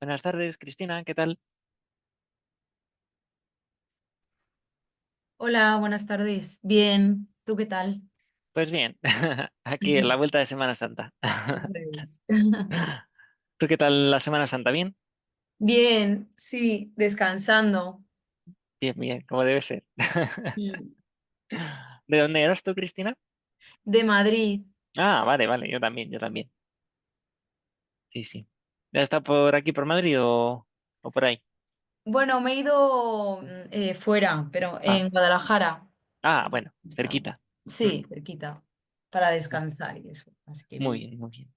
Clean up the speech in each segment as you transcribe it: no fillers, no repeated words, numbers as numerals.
Buenas tardes, Cristina, ¿qué tal? Hola, buenas tardes. Bien, ¿tú qué tal? Pues bien, aquí en la vuelta de Semana Santa. Eso es. ¿Tú qué tal la Semana Santa? ¿Bien? Bien, sí, descansando. Bien, bien, como debe ser. Mm. ¿De dónde eras tú, Cristina? De Madrid. Ah, vale, vale, yo también, yo también. Sí, sí. ¿Ya está por aquí, por Madrid o por ahí? Bueno, me he ido fuera, pero Ah, en Guadalajara. bueno, He estado. cerquita. Mm, Sí, cerquita, para descansar y eso. Así que Muy bien. bien, muy bien.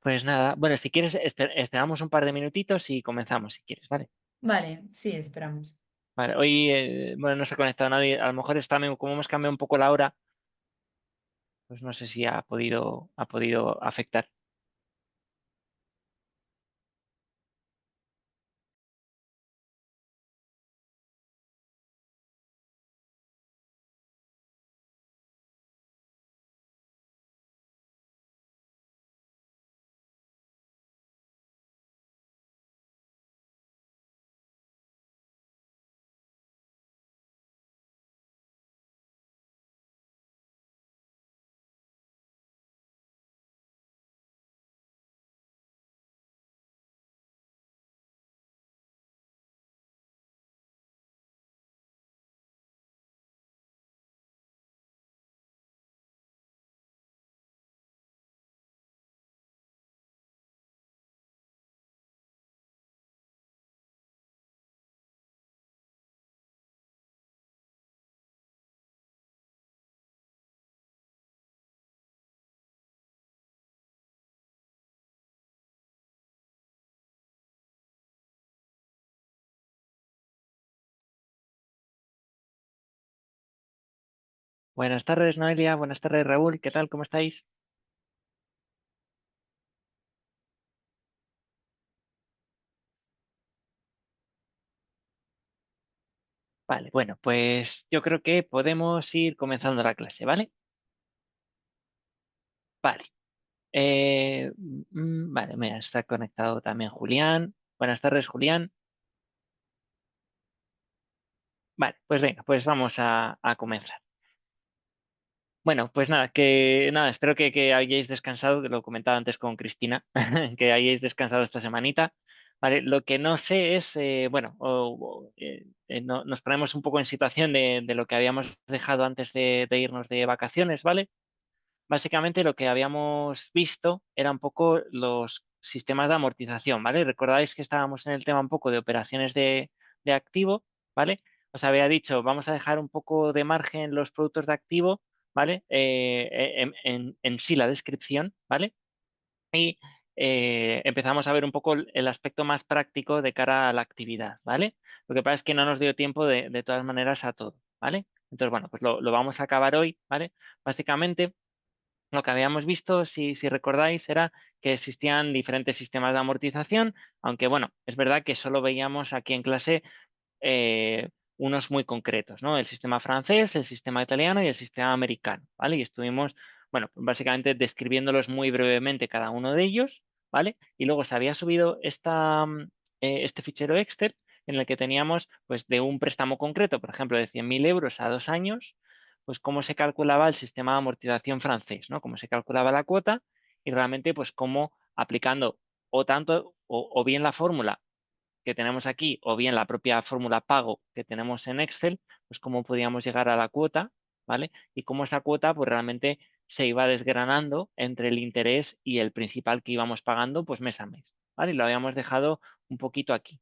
Pues nada, bueno, si quieres, esperamos un par de minutitos y comenzamos, si quieres, ¿vale? Vale, sí, esperamos. Vale, hoy, bueno, no se ha conectado nadie, a lo mejor está, como hemos cambiado un poco la hora, pues no sé si ha podido afectar. Buenas tardes, Noelia. Buenas tardes, Raúl. ¿Qué tal? ¿Cómo estáis? Vale, bueno, pues yo creo que podemos ir comenzando la clase, ¿vale? Vale. Vale, mira, está conectado también Julián. Buenas tardes, Julián. Vale, pues venga, pues vamos a comenzar. Bueno, pues nada, espero que hayáis descansado, que lo comentaba antes con Cristina, que hayáis descansado esta semanita. Vale, lo que no sé es, bueno, nos ponemos un poco en situación de lo que habíamos dejado antes de irnos de vacaciones, ¿vale? Básicamente lo que habíamos visto era un poco los sistemas de amortización, ¿vale? Recordáis que estábamos en el tema un poco de operaciones de activo, ¿vale? Os había dicho, vamos a dejar un poco de margen los productos de activo, ¿vale? En sí la descripción, ¿vale? Y empezamos a ver un poco el aspecto más práctico de cara a la actividad, ¿vale? Lo que pasa es que no nos dio tiempo de todas maneras a todo, ¿vale? Entonces, bueno, pues lo vamos a acabar hoy, ¿vale? Básicamente, lo que habíamos visto, si recordáis, era que existían diferentes sistemas de amortización, aunque bueno, es verdad que solo veíamos aquí en clase unos muy concretos, ¿no? El sistema francés, el sistema italiano y el sistema americano, ¿vale? Y estuvimos, bueno, básicamente describiéndolos muy brevemente cada uno de ellos, ¿vale? Y luego se había subido este fichero Excel en el que teníamos, pues, de un préstamo concreto, por ejemplo, de 100.000 euros a 2 años, pues cómo se calculaba el sistema de amortización francés, ¿no? Cómo se calculaba la cuota y realmente, pues, cómo aplicando o tanto o bien la fórmula que tenemos aquí o bien la propia fórmula pago que tenemos en Excel, pues cómo podíamos llegar a la cuota, ¿vale? Y cómo esa cuota pues realmente se iba desgranando entre el interés y el principal que íbamos pagando pues mes a mes, ¿vale? Y lo habíamos dejado un poquito aquí.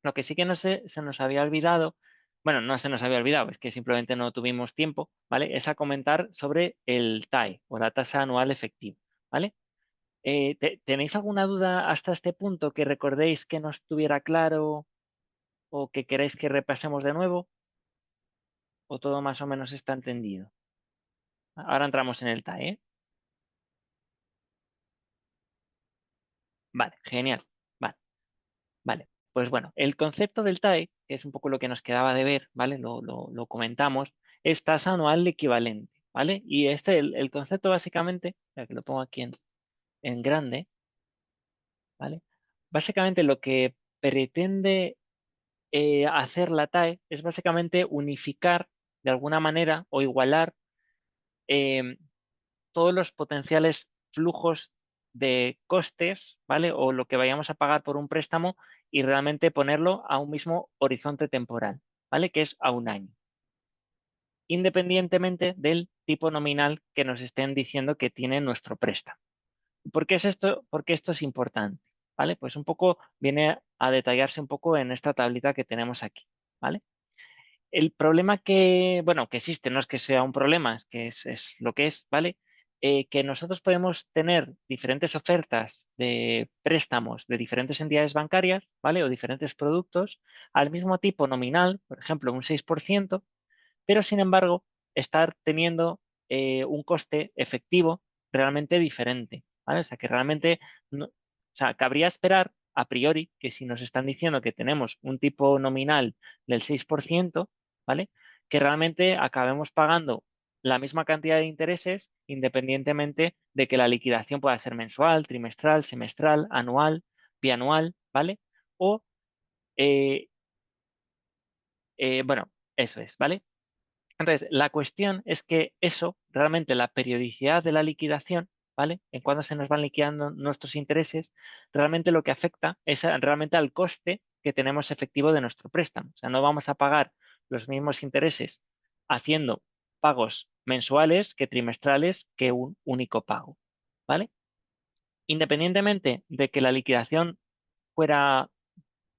Lo que sí que no se nos había olvidado, bueno, no se nos había olvidado, es que simplemente no tuvimos tiempo, ¿vale? Es a comentar sobre el TAE o la tasa anual efectiva, ¿vale? ¿Tenéis alguna duda hasta este punto que recordéis que no estuviera claro o que queréis que repasemos de nuevo? ¿O todo más o menos está entendido? Ahora entramos en el TAE, ¿eh? Vale, genial. Vale, vale. Pues bueno, el concepto del TAE, que es un poco lo que nos quedaba de ver, ¿vale? Lo comentamos, es tasa anual equivalente, ¿vale? Y el concepto básicamente, ya que lo pongo aquí en grande, ¿vale? Básicamente lo que pretende hacer la TAE es básicamente unificar de alguna manera o igualar em, todos los potenciales flujos de costes, ¿vale? O lo que vayamos a pagar por un préstamo y realmente ponerlo a un mismo horizonte temporal, ¿vale? Que es a un año, independientemente del tipo nominal que nos estén diciendo que tiene nuestro préstamo. ¿Por qué es esto? Porque esto es importante, ¿vale? Pues un poco viene a detallarse un poco en esta tablita que tenemos aquí, ¿vale? El problema que, bueno, que existe, no es que sea un problema, es que es lo que es, ¿vale? Que nosotros podemos tener diferentes ofertas de préstamos de diferentes entidades bancarias, ¿vale? O diferentes productos al mismo tipo nominal, por ejemplo, un 6%, pero sin embargo, estar teniendo un coste efectivo realmente diferente, ¿vale? O sea, que realmente, o sea, cabría esperar a priori que si nos están diciendo que tenemos un tipo nominal del 6%, ¿vale? Que realmente acabemos pagando la misma cantidad de intereses independientemente de que la liquidación pueda ser mensual, trimestral, semestral, anual, bianual, ¿vale? O, eh, bueno, eso es, ¿vale? Entonces, la cuestión es que eso, realmente la periodicidad de la liquidación, ¿vale? En cuando se nos van liquidando nuestros intereses, realmente lo que afecta es realmente al coste que tenemos efectivo de nuestro préstamo. O sea, no vamos a pagar los mismos intereses haciendo pagos mensuales que trimestrales que un único pago, ¿vale? Independientemente de que la liquidación fuera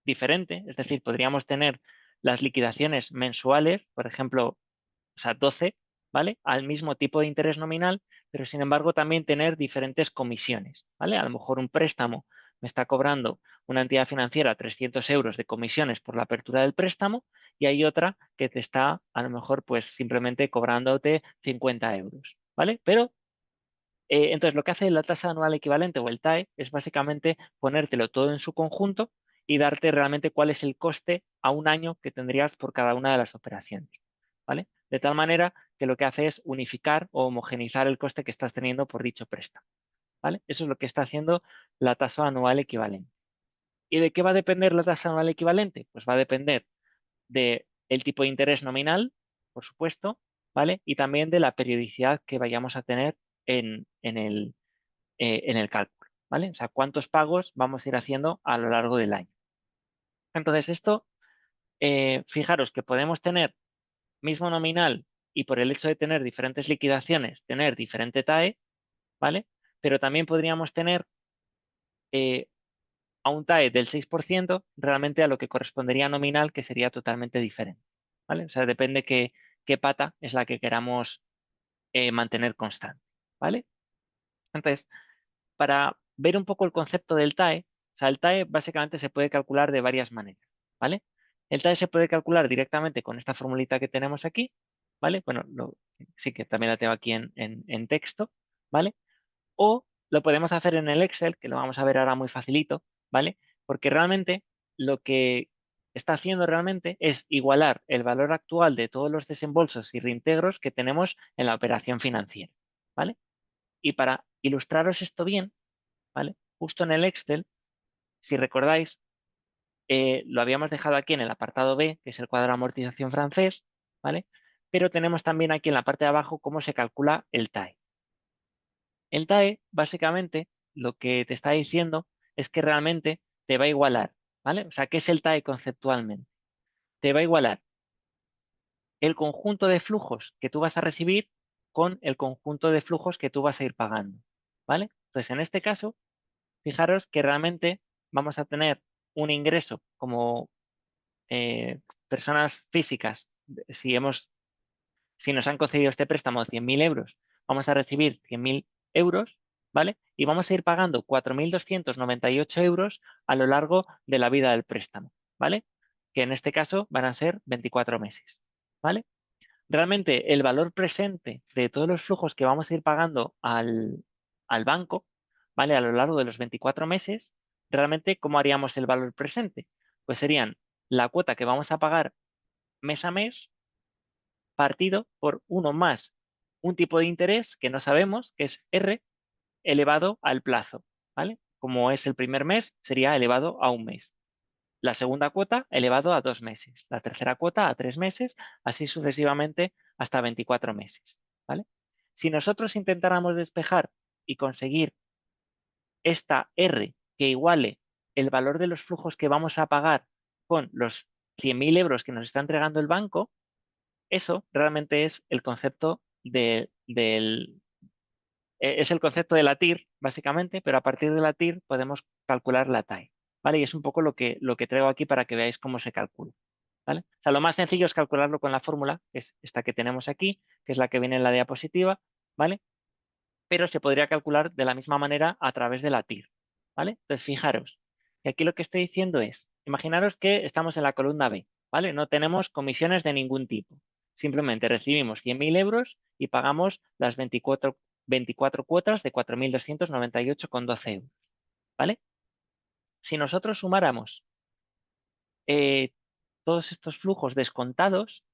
diferente, es decir, podríamos tener las liquidaciones mensuales, por ejemplo, o sea, 12, ¿vale? Al mismo tipo de interés nominal, pero sin embargo también tener diferentes comisiones, ¿vale? A lo mejor un préstamo me está cobrando una entidad financiera 300 euros de comisiones por la apertura del préstamo y hay otra que te está a lo mejor pues simplemente cobrándote 50 euros, ¿vale? Pero entonces lo que hace la tasa anual equivalente o el TAE es básicamente ponértelo todo en su conjunto y darte realmente cuál es el coste a un año que tendrías por cada una de las operaciones, ¿vale? De tal manera que lo que hace es unificar o homogeneizar el coste que estás teniendo por dicho préstamo, ¿vale? Eso es lo que está haciendo la tasa anual equivalente. ¿Y de qué va a depender la tasa anual equivalente? Pues va a depender del tipo de interés nominal, por supuesto, ¿vale? Y también de la periodicidad que vayamos a tener en el cálculo, ¿vale? O sea, cuántos pagos vamos a ir haciendo a lo largo del año. Entonces, esto, fijaros que podemos tener mismo nominal y por el hecho de tener diferentes liquidaciones, tener diferente TAE, ¿vale? Pero también podríamos tener eh, a un TAE del 6% realmente a lo que correspondería nominal, que sería totalmente diferente, ¿vale? O sea, depende qué pata es la que queramos mantener constante, ¿vale? Entonces, para ver un poco el concepto del TAE, o sea, el TAE básicamente se puede calcular de varias maneras, ¿vale? El TAE se puede calcular directamente con esta formulita que tenemos aquí, ¿vale? Bueno, sí que también la tengo aquí en texto, ¿vale? O lo podemos hacer en el Excel, que lo vamos a ver ahora muy facilito, ¿vale? Porque realmente lo que está haciendo realmente es igualar el valor actual de todos los desembolsos y reintegros que tenemos en la operación financiera, ¿vale? Y para ilustraros esto bien, ¿vale? Justo en el Excel, si recordáis, lo habíamos dejado aquí en el apartado B, que es el cuadro de amortización francés, ¿vale? Pero tenemos también aquí en la parte de abajo cómo se calcula el TAE. El TAE, básicamente, lo que te está diciendo es que realmente te va a igualar, ¿vale? O sea, ¿qué es el TAE conceptualmente? Te va a igualar el conjunto de flujos que tú vas a recibir con el conjunto de flujos que tú vas a ir pagando, ¿vale? Entonces, en este caso, fijaros que realmente vamos a tener un ingreso como personas físicas, si nos han concedido este préstamo de 100.000 euros, vamos a recibir 100.000 euros, ¿vale? Y vamos a ir pagando 4.298 euros a lo largo de la vida del préstamo, ¿vale? Que en este caso van a ser 24 meses, ¿vale? Realmente el valor presente de todos los flujos que vamos a ir pagando al banco, ¿vale? A lo largo de los 24 meses, realmente, ¿cómo haríamos el valor presente? Pues serían la cuota que vamos a pagar mes a mes partido por uno más un tipo de interés que no sabemos, que es R, elevado al plazo, ¿vale? como es el primer mes, sería elevado a un mes. La segunda cuota elevado a 2 meses. La tercera cuota a 3 meses, así sucesivamente hasta 24 meses. ¿Vale? Si nosotros intentáramos despejar y conseguir esta R que iguale el valor de los flujos que vamos a pagar con los 100.000 euros que nos está entregando el banco, eso realmente es el concepto es el concepto de la TIR, básicamente, pero a partir de la TIR podemos calcular la TAE. ¿Vale? Y es un poco lo que traigo aquí para que veáis cómo se calcula. ¿Vale? O sea, lo más sencillo es calcularlo con la fórmula, que es esta que tenemos aquí, que es la que viene en la diapositiva, ¿vale? Pero se podría calcular de la misma manera a través de la TIR, ¿vale? Entonces, fijaros, que aquí lo que estoy diciendo es, imaginaros que estamos en la columna B, ¿vale? No tenemos comisiones de ningún tipo. Simplemente recibimos 100.000 euros y pagamos las 24 cuotas de 4.298,12 euros, ¿vale? Si nosotros sumáramos eh, todos estos flujos descontados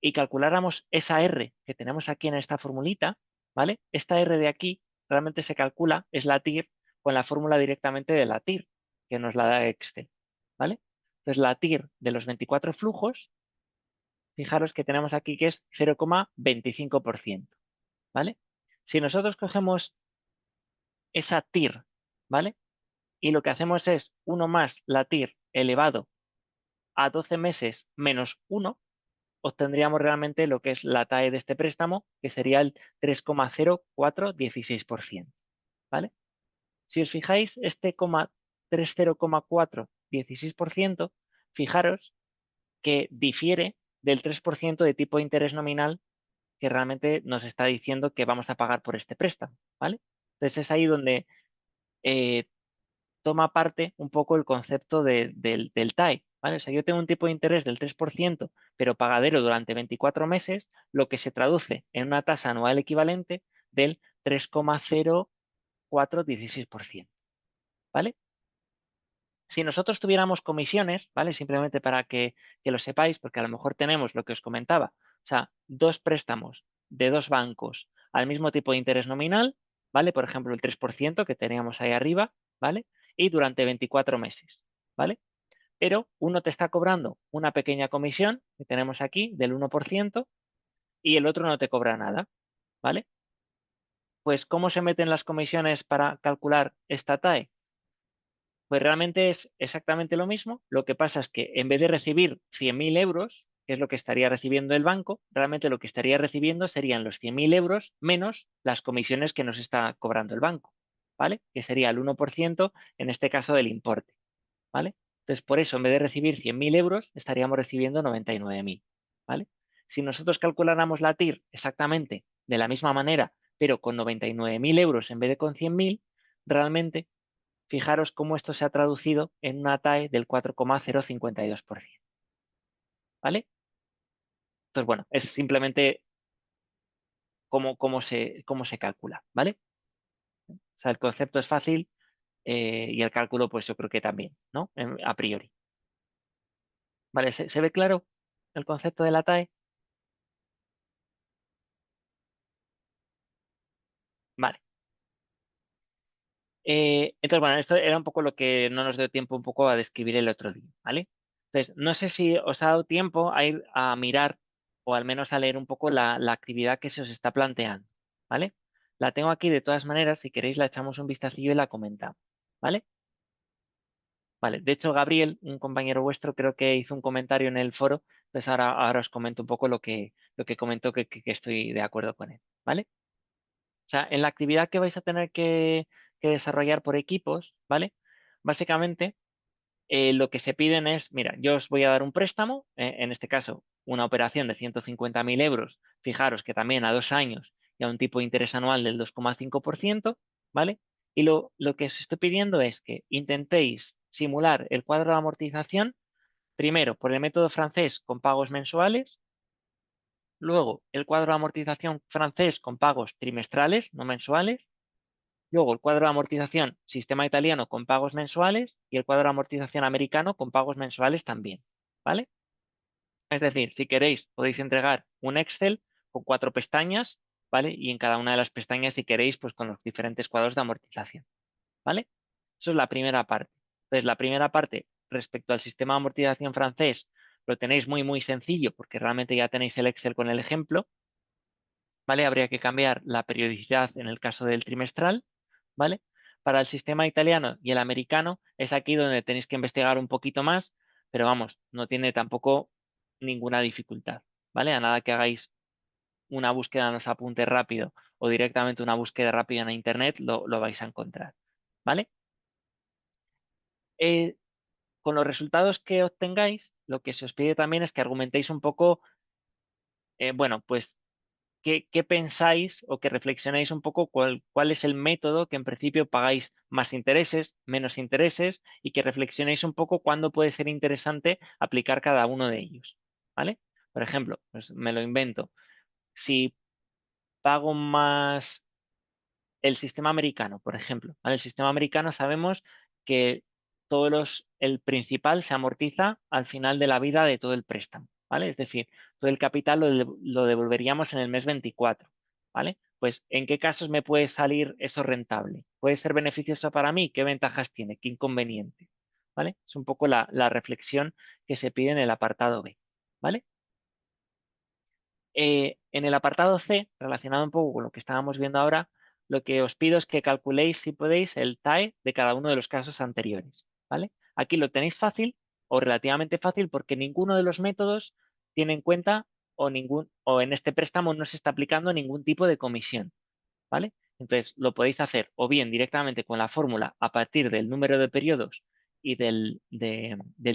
y calculáramos esa R que tenemos aquí en esta formulita, ¿vale? Esta R de aquí realmente se calcula, es la TIR, con la fórmula directamente de la TIR, que nos la da Excel, ¿vale? Entonces la TIR de los 24 flujos, fijaros que tenemos aquí que es 0,25%, ¿vale? Si nosotros cogemos esa TIR, ¿vale? Y lo que hacemos es 1 más la TIR elevado a 12 meses menos 1, obtendríamos realmente lo que es la TAE de este préstamo, que sería el 3,0416%. ¿Vale? Si os fijáis, este 0,416%, fijaros que difiere del 3% de tipo de interés nominal que realmente nos está diciendo que vamos a pagar por este préstamo. ¿Vale? Entonces es ahí donde eh, toma parte un poco el concepto del TAE. ¿Vale? O sea, yo tengo un tipo de interés del 3%, pero pagadero durante 24 meses, lo que se traduce en una tasa anual equivalente del 3,0416%. ¿Vale? Si nosotros tuviéramos comisiones, ¿vale? Simplemente para que lo sepáis, porque a lo mejor tenemos lo que os comentaba, o sea, dos préstamos de dos bancos al mismo tipo de interés nominal, ¿vale? Por ejemplo, el 3% que teníamos ahí arriba, ¿vale? Y durante 24 meses, ¿vale? Pero uno te está cobrando una pequeña comisión, que tenemos aquí, del 1%, y el otro no te cobra nada, ¿vale? Pues, ¿cómo se meten las comisiones para calcular esta TAE? Pues realmente es exactamente lo mismo. Lo que pasa es que en vez de recibir 100.000 euros, que es lo que estaría recibiendo el banco, realmente lo que estaría recibiendo serían los 100.000 euros menos las comisiones que nos está cobrando el banco, ¿vale? Que sería el 1% en este caso del importe, ¿vale? Entonces, por eso, en vez de recibir 100.000 euros, estaríamos recibiendo 99.000, ¿vale? Si nosotros calculáramos la TIR exactamente de la misma manera, pero con 99.000 euros en vez de con 100.000, realmente fijaros cómo esto se ha traducido en una TAE del 4,052%. ¿Vale? Entonces, bueno, es simplemente cómo se calcula. ¿Vale? O sea, el concepto es fácil y el cálculo, pues yo creo que también, ¿no? A priori. ¿Vale? ¿Se ve claro el concepto de la TAE? Vale. Entonces, bueno, esto era un poco lo que no nos dio tiempo un poco a describir el otro día, ¿vale? Entonces, no sé si os ha dado tiempo a ir a mirar o al menos a leer un poco la actividad que se os está planteando, ¿vale? La tengo aquí de todas maneras, si queréis la echamos un vistacillo y la comentamos, ¿vale? Vale, de hecho, Gabriel, un compañero vuestro, creo que hizo un comentario en el foro, entonces ahora os comento un poco lo que comentó que estoy de acuerdo con él, ¿vale? O sea, en la actividad que vais a tener que desarrollar por equipos, ¿vale? Básicamente, lo que se piden es, mira, yo os voy a dar un préstamo, en este caso, una operación de 150.000 euros, fijaros que también a 2 años y a un tipo de interés anual del 2,5%, ¿vale? Y lo que os estoy pidiendo es que intentéis simular el cuadro de amortización, primero por el método francés con pagos mensuales, luego el cuadro de amortización francés con pagos trimestrales, no mensuales, luego el cuadro de amortización sistema italiano con pagos mensuales y el cuadro de amortización americano con pagos mensuales también, ¿vale? Es decir, si queréis podéis entregar un Excel con 4 pestañas, ¿vale? Y en cada una de las pestañas, si queréis, pues con los diferentes cuadros de amortización, ¿vale? Eso es la primera parte. Entonces, la primera parte respecto al sistema de amortización francés lo tenéis muy, muy sencillo porque realmente ya tenéis el Excel con el ejemplo, ¿vale? Habría que cambiar la periodicidad en el caso del trimestral, ¿vale? Para el sistema italiano y el americano es aquí donde tenéis que investigar un poquito más, pero vamos, no tiene tampoco ninguna dificultad, ¿vale? A nada que hagáis una búsqueda en los apuntes rápido o directamente una búsqueda rápida en internet, lo vais a encontrar, ¿vale? Eh, con los resultados que obtengáis, lo que se os pide también es que argumentéis un poco, bueno, pues qué pensáis o que reflexionéis un poco cuál es el método que en principio pagáis más intereses, menos intereses y que reflexionéis un poco cuándo puede ser interesante aplicar cada uno de ellos, ¿vale? Por ejemplo, pues me lo invento. Si pago más el sistema americano, por ejemplo, ¿vale? El sistema americano sabemos que el principal se amortiza al final de la vida de todo el préstamo, ¿vale? Es decir, todo el capital lo devolveríamos en el mes 24, ¿vale? Pues, ¿en qué casos me puede salir eso rentable? ¿Puede ser beneficioso para mí? ¿Qué ventajas tiene? ¿Qué inconveniente? ¿Vale? Es un poco la reflexión que se pide en el apartado B, ¿vale? En el apartado C, relacionado un poco con lo que estábamos viendo ahora, lo que os pido es que calculéis, si podéis, el TAE de cada uno de los casos anteriores, ¿vale? Aquí lo tenéis fácil o relativamente fácil porque ninguno de los métodos tiene en cuenta o en este préstamo no se está aplicando ningún tipo de comisión, ¿vale? Entonces, lo podéis hacer o bien directamente con la fórmula a partir del número de periodos y del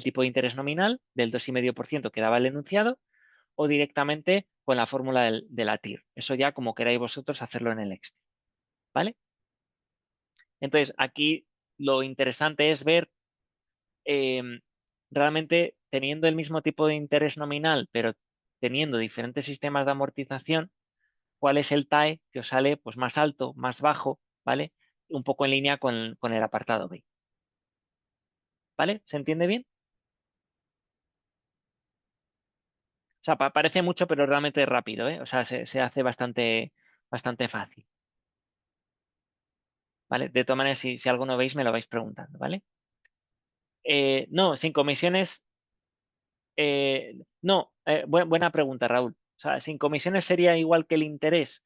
tipo de interés nominal, del 2,5% que daba el enunciado, o directamente con la fórmula de la TIR. Eso ya como queráis vosotros hacerlo en el Excel, ¿vale? Entonces, aquí lo interesante es ver realmente teniendo el mismo tipo de interés nominal, pero teniendo diferentes sistemas de amortización, cuál es el TAE que os sale pues, más alto, más bajo, ¿vale? Un poco en línea con el apartado B, ¿vale? ¿Se entiende bien? O sea, parece mucho, pero realmente es rápido, ¿eh? O sea, se hace bastante fácil. ¿Vale? De todas maneras, si algo no veis, me lo vais preguntando, ¿vale? No, sin comisiones, no, buena pregunta, Raúl. O sea, sin comisiones sería igual que el interés.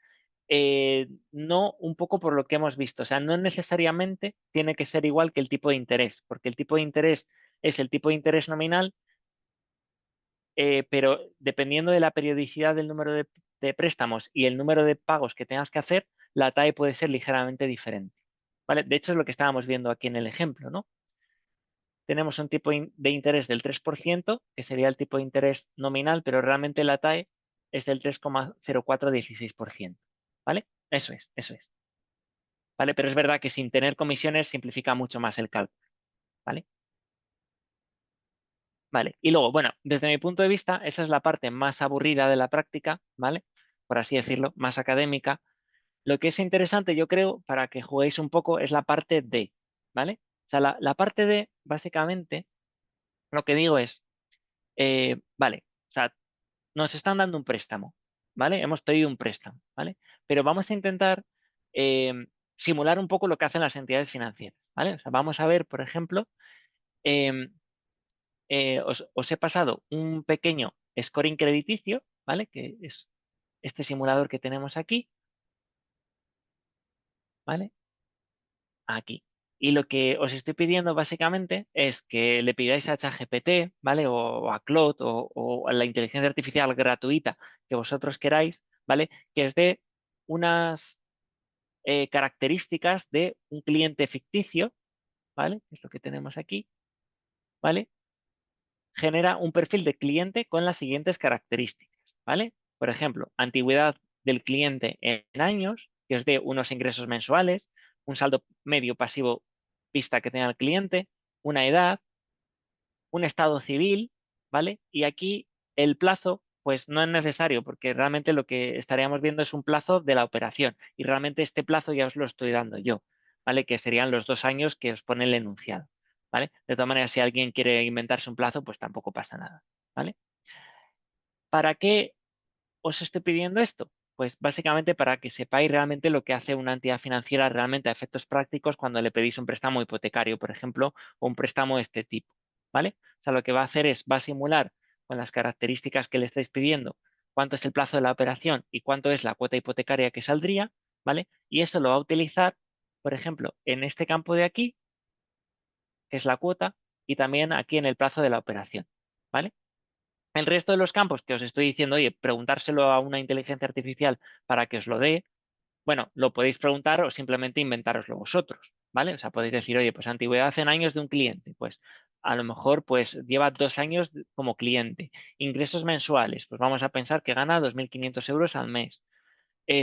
No, un poco por lo que hemos visto. O sea, no necesariamente tiene que ser igual que el tipo de interés, porque el tipo de interés es el tipo de interés nominal, pero dependiendo de la periodicidad del número de préstamos y el número de pagos que tengas que hacer, la TAE puede ser ligeramente diferente. ¿Vale? De hecho, es lo que estábamos viendo aquí en el ejemplo, ¿no? Tenemos un tipo de interés del 3%, que sería el tipo de interés nominal, pero realmente la TAE es del 3,0416%. ¿Vale? Eso es. ¿Vale? Pero es verdad que sin tener comisiones simplifica mucho más el cálculo. ¿Vale? Vale. Y luego, bueno, desde mi punto de vista, esa es la parte más aburrida de la práctica, ¿vale? Por así decirlo, más académica. Lo que es interesante, yo creo, para que juguéis un poco, es la parte D, ¿vale? O sea, la parte D, básicamente, lo que digo es, vale, o sea, nos están dando un préstamo, ¿vale? Hemos pedido un préstamo, ¿vale? Pero vamos a intentar simular un poco lo que hacen las entidades financieras, ¿vale? O sea, vamos a ver, por ejemplo, em, os he pasado un pequeño scoring crediticio, ¿vale? Que es este simulador que tenemos aquí, ¿vale? Aquí. Y lo que os estoy pidiendo básicamente es que le pidáis a ChatGPT, ¿vale? O a Claude o a la inteligencia artificial gratuita que vosotros queráis, ¿vale? Que os dé unas características de un cliente ficticio, ¿vale? Que es lo que tenemos aquí, ¿vale? Genera un perfil de cliente con las siguientes características, ¿vale? Por ejemplo, antigüedad del cliente en años, que os dé unos ingresos mensuales, un saldo medio pasivo vista que tenga el cliente, una edad, un estado civil, ¿vale? Y aquí el plazo, pues no es necesario, porque realmente lo que estaríamos viendo es un plazo de la operación. Y realmente este plazo ya os lo estoy dando yo, ¿vale? Que serían los 2 años que os pone el enunciado, ¿vale? De todas maneras, si alguien quiere inventarse un plazo, pues tampoco pasa nada, ¿vale? ¿Para qué os estoy pidiendo esto? pues básicamente para que sepáis realmente lo que hace una entidad financiera realmente a efectos prácticos cuando le pedís un préstamo hipotecario, por ejemplo, o un préstamo de este tipo, ¿vale? O sea, lo que va a hacer es, va a simular con las características que le estáis pidiendo cuánto es el plazo de la operación y cuánto es la cuota hipotecaria que saldría, ¿vale? Y eso lo va a utilizar, por ejemplo, en este campo de aquí, que es la cuota, y también aquí en el plazo de la operación, ¿vale? El resto de los campos que os estoy diciendo, oye, preguntárselo a una inteligencia artificial para que os lo dé, bueno, lo podéis preguntar o simplemente inventároslo vosotros, ¿vale? O sea, podéis decir, oye, pues antigüedad en años de un cliente, pues a lo mejor pues lleva 2 años como cliente. Ingresos mensuales, pues vamos a pensar que gana 2.500 euros al mes.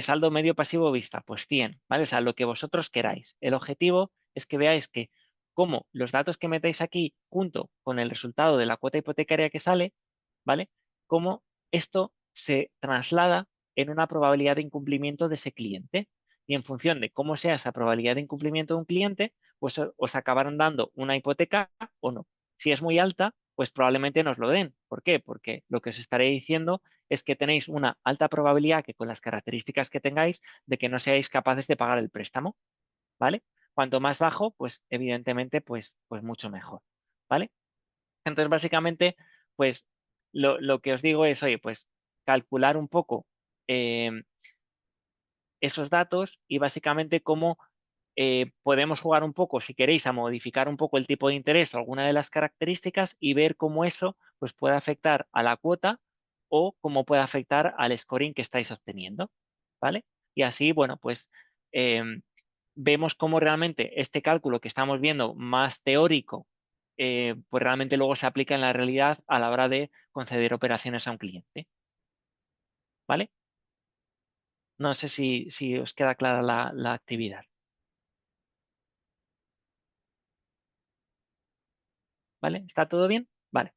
Saldo medio pasivo vista, pues 100, ¿vale? O sea, lo que vosotros queráis. El objetivo es que veáis que como los datos que metáis aquí junto con el resultado de la cuota hipotecaria que sale, ¿vale? Cómo esto se traslada en una probabilidad de incumplimiento de ese cliente. Y en función de cómo sea esa probabilidad de incumplimiento de un cliente, pues os acabarán dando una hipoteca o no. Si es muy alta, pues probablemente nos lo den. ¿Por qué? Porque lo que os estaré diciendo es que tenéis una alta probabilidad que con las características que tengáis de que no seáis capaces de pagar el préstamo, ¿vale? Cuanto más bajo, pues evidentemente, pues mucho mejor, ¿vale? Entonces, básicamente, pues lo que os digo es, oye, pues calcular un poco eh, esos datos y básicamente cómo podemos jugar un poco, si queréis, a modificar un poco el tipo de interés o alguna de las características y ver cómo eso pues, puede afectar a la cuota o cómo puede afectar al scoring que estáis obteniendo, ¿vale? Y así, bueno, pues vemos cómo realmente este cálculo que estamos viendo más teórico, pues realmente luego se aplica en la realidad a la hora de conceder operaciones a un cliente, ¿vale? No sé si os queda clara la actividad, ¿vale? ¿Está todo bien? Vale.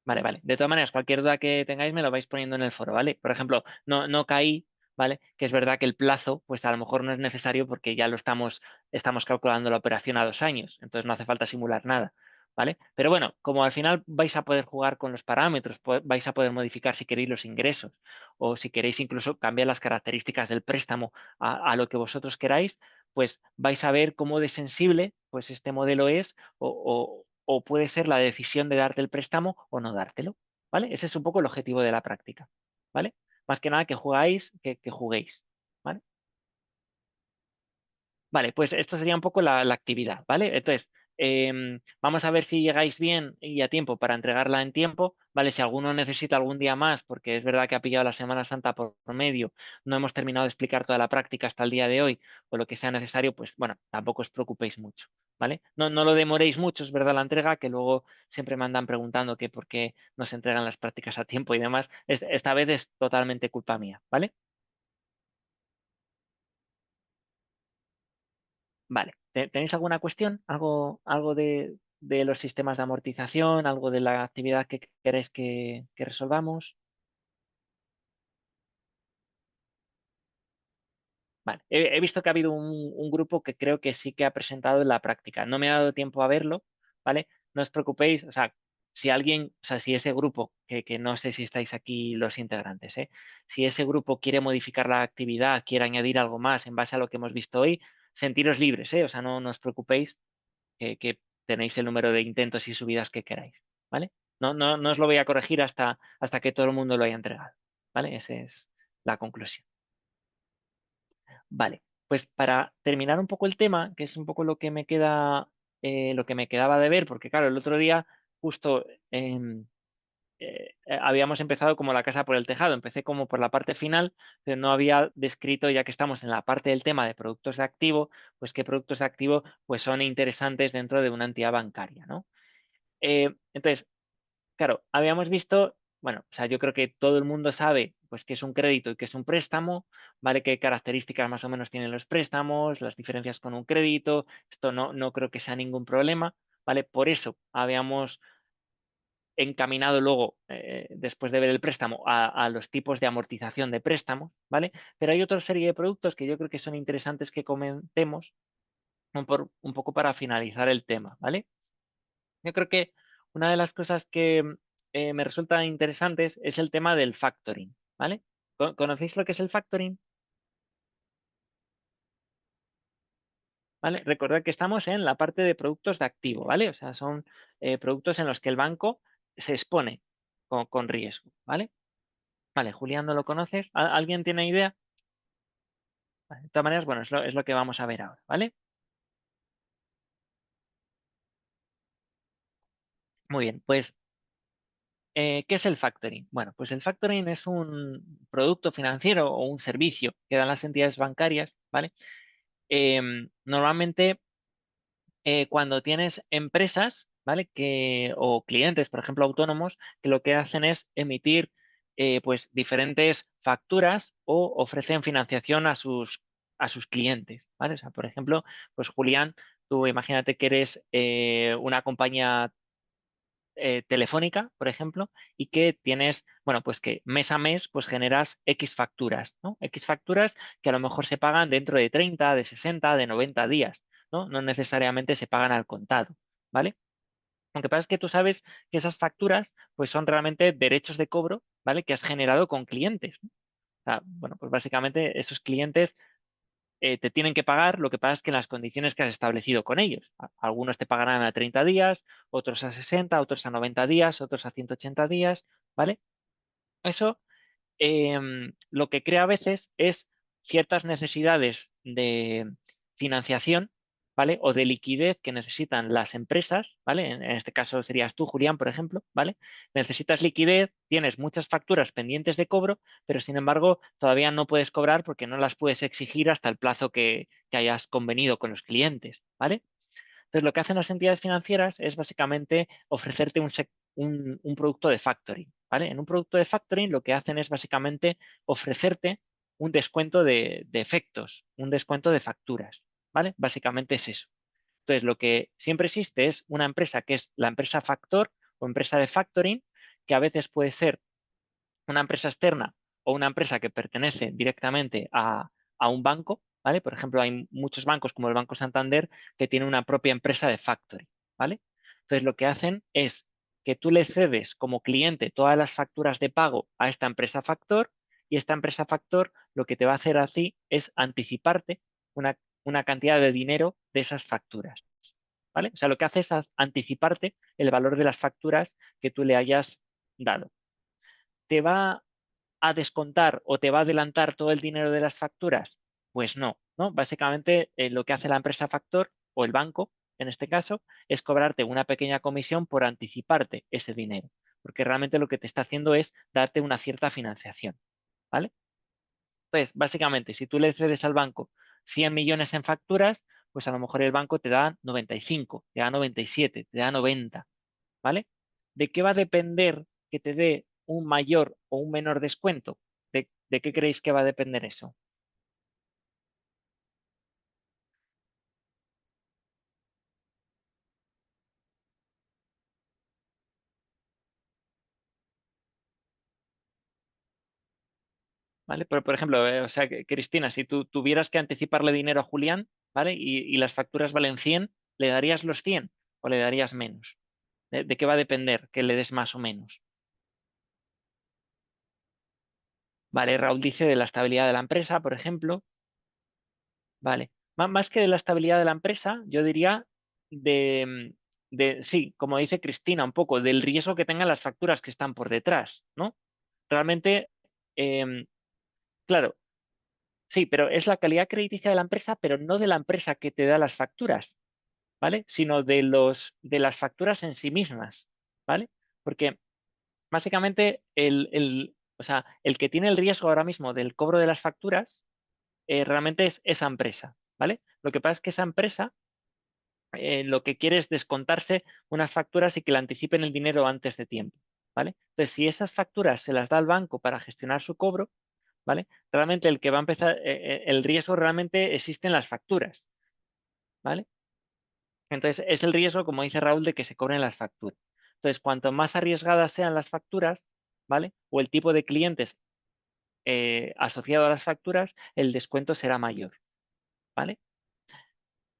Vale, vale. De todas maneras, cualquier duda que tengáis me lo vais poniendo en el foro, ¿vale? Por ejemplo, no caí, ¿vale? Que es verdad que el plazo, pues a lo mejor no es necesario porque ya lo estamos calculando la operación a 2 años, entonces no hace falta simular nada, ¿vale? Pero bueno, como al final vais a poder jugar con los parámetros, vais a poder modificar si queréis los ingresos o si queréis incluso cambiar las características del préstamo a lo que vosotros queráis, pues vais a ver cómo de sensible pues este modelo es o puede ser la decisión de darte el préstamo o no dártelo, ¿vale? Ese es un poco el objetivo de la práctica, ¿vale? Más que nada que jugáis, que juguéis, ¿vale? Vale, pues esto sería un poco la actividad, ¿vale? Entonces, vamos a ver si llegáis bien y a tiempo para entregarla en tiempo, ¿vale? Si alguno necesita algún día más, porque es verdad que ha pillado la Semana Santa por medio, no hemos terminado de explicar toda la práctica hasta el día de hoy, o lo que sea necesario, pues bueno, tampoco os preocupéis mucho, ¿vale? No lo demoréis mucho, es verdad, la entrega, que luego siempre me andan preguntando que por qué no se entregan las prácticas a tiempo y demás. Esta vez es totalmente culpa mía, ¿vale? Vale. ¿Tenéis alguna cuestión? ¿Algo de los sistemas de amortización? ¿Algo de la actividad que queréis que resolvamos? Vale. He visto que ha habido un grupo que creo que sí que ha presentado en la práctica. No me ha dado tiempo a verlo, ¿vale? No os preocupéis. O sea, si alguien, o sea, si ese grupo, que no sé si estáis aquí los integrantes, ¿eh? Si ese grupo quiere modificar la actividad, quiere añadir algo más en base a lo que hemos visto hoy, sentiros libres, ¿eh? O sea, no os preocupéis que tenéis el número de intentos y subidas que queráis, ¿vale? No os lo voy a corregir hasta que todo el mundo lo haya entregado, ¿vale? Esa es la conclusión. Vale, pues para terminar un poco el tema, que es un poco lo que me queda, lo que me quedaba de ver, porque claro, el otro día justo habíamos empezado como la casa por el tejado, empecé como por la parte final, pero no había descrito, ya que estamos en la parte del tema de productos de activo, pues qué productos de activo pues son interesantes dentro de una entidad bancaria, ¿no? Entonces, claro, habíamos visto, bueno, o sea, yo creo que todo el mundo sabe pues qué es un crédito y qué es un préstamo, ¿vale? Qué características más o menos tienen los préstamos, las diferencias con un crédito, esto no creo que sea ningún problema, ¿vale? Por eso habíamos encaminado luego, después de ver el préstamo, a los tipos de amortización de préstamos, ¿vale? Pero hay otra serie de productos que yo creo que son interesantes que comentemos un poco para finalizar el tema, ¿vale? Yo creo que una de las cosas que me resultan interesantes es el tema del factoring, ¿vale? ¿Conocéis lo que es el factoring? ¿Vale? Recordad que estamos en la parte de productos de activo, ¿vale? O sea, son productos en los que el banco se expone con riesgo, ¿vale? Vale, Julián, ¿no lo conoces? ¿Alguien tiene idea? Vale, de todas maneras, bueno, es lo que vamos a ver ahora, ¿vale? Muy bien, pues, ¿qué es el factoring? Bueno, pues el factoring es un producto financiero o un servicio que dan las entidades bancarias, ¿vale? Normalmente cuando tienes empresas, ¿vale? O clientes, por ejemplo, autónomos, que lo que hacen es emitir pues diferentes facturas o ofrecen financiación a sus clientes, ¿vale? O sea, por ejemplo, pues Julián, tú imagínate que eres una compañía telefónica, por ejemplo, y que tienes, bueno, pues que mes a mes pues generas X facturas, ¿no? X facturas que a lo mejor se pagan dentro de 30, de 60, de 90 días, ¿no? No necesariamente se pagan al contado, ¿vale? Aunque pasa es que tú sabes que esas facturas pues son realmente derechos de cobro, ¿vale? Que has generado con clientes, ¿no? O sea, bueno, pues básicamente esos clientes te tienen que pagar, lo que pasa es que en las condiciones que has establecido con ellos. Algunos te pagarán a 30 días, otros a 60, otros a 90 días, otros a 180 días, ¿vale? Eso lo que crea a veces es ciertas necesidades de financiación, ¿vale? O de liquidez que necesitan las empresas, ¿vale? En este caso serías tú, Julián, por ejemplo, ¿vale? Necesitas liquidez, tienes muchas facturas pendientes de cobro, pero sin embargo todavía no puedes cobrar porque no las puedes exigir hasta el plazo que hayas convenido con los clientes, ¿vale? Entonces, lo que hacen las entidades financieras es básicamente ofrecerte un producto de factoring, ¿vale? En un producto de factoring lo que hacen es básicamente ofrecerte un descuento de efectos, un descuento de facturas, ¿vale? Básicamente es eso. Entonces, lo que siempre existe es una empresa que es la empresa factor o empresa de factoring, que a veces puede ser una empresa externa o una empresa que pertenece directamente a un banco, ¿vale? Por ejemplo, hay muchos bancos como el Banco Santander que tiene una propia empresa de factoring, ¿vale? Entonces, lo que hacen es que tú le cedes como cliente todas las facturas de pago a esta empresa factor y esta empresa factor lo que te va a hacer así es anticiparte una cantidad de dinero de esas facturas, ¿vale? O sea, lo que hace es anticiparte el valor de las facturas que tú le hayas dado. ¿Te va a descontar o te va a adelantar todo el dinero de las facturas? Pues no, ¿no? Básicamente lo que hace la empresa factor o el banco, en este caso, es cobrarte una pequeña comisión por anticiparte ese dinero, porque realmente lo que te está haciendo es darte una cierta financiación, ¿vale? Entonces, básicamente, si tú le cedes al banco 100 millones en facturas, pues a lo mejor el banco te da 95, te da 97, te da 90, ¿vale? ¿De qué va a depender que te dé un mayor o un menor descuento? ¿De qué creéis que va a depender eso? ¿Vale? Pero, por ejemplo, o sea, Cristina, si tú tuvieras que anticiparle dinero a Julián, ¿vale? Y las facturas valen 100, ¿le darías los 100 o le darías menos? ¿De qué va a depender que le des más o menos? Vale, Raúl dice de la estabilidad de la empresa, por ejemplo. Vale. Más que de la estabilidad de la empresa, yo diría sí, como dice Cristina, un poco del riesgo que tengan las facturas que están por detrás, ¿no? Realmente, em, claro, sí, pero es la calidad crediticia de la empresa, pero no de la empresa que te da las facturas, ¿vale? Sino de las facturas en sí mismas, ¿vale? Porque básicamente o sea, el que tiene el riesgo ahora mismo del cobro de las facturas realmente es esa empresa, ¿vale? Lo que pasa es que esa empresa lo que quiere es descontarse unas facturas y que le anticipen el dinero antes de tiempo, ¿vale? Entonces, si esas facturas se las da al banco para gestionar su cobro, ¿vale? Realmente el que va a empezar, el riesgo realmente existe en las facturas, ¿vale? Entonces, es el riesgo, como dice Raúl, de que se cobren las facturas. Entonces, cuanto más arriesgadas sean las facturas, ¿vale? O el tipo de clientes asociado a las facturas, el descuento será mayor, ¿vale?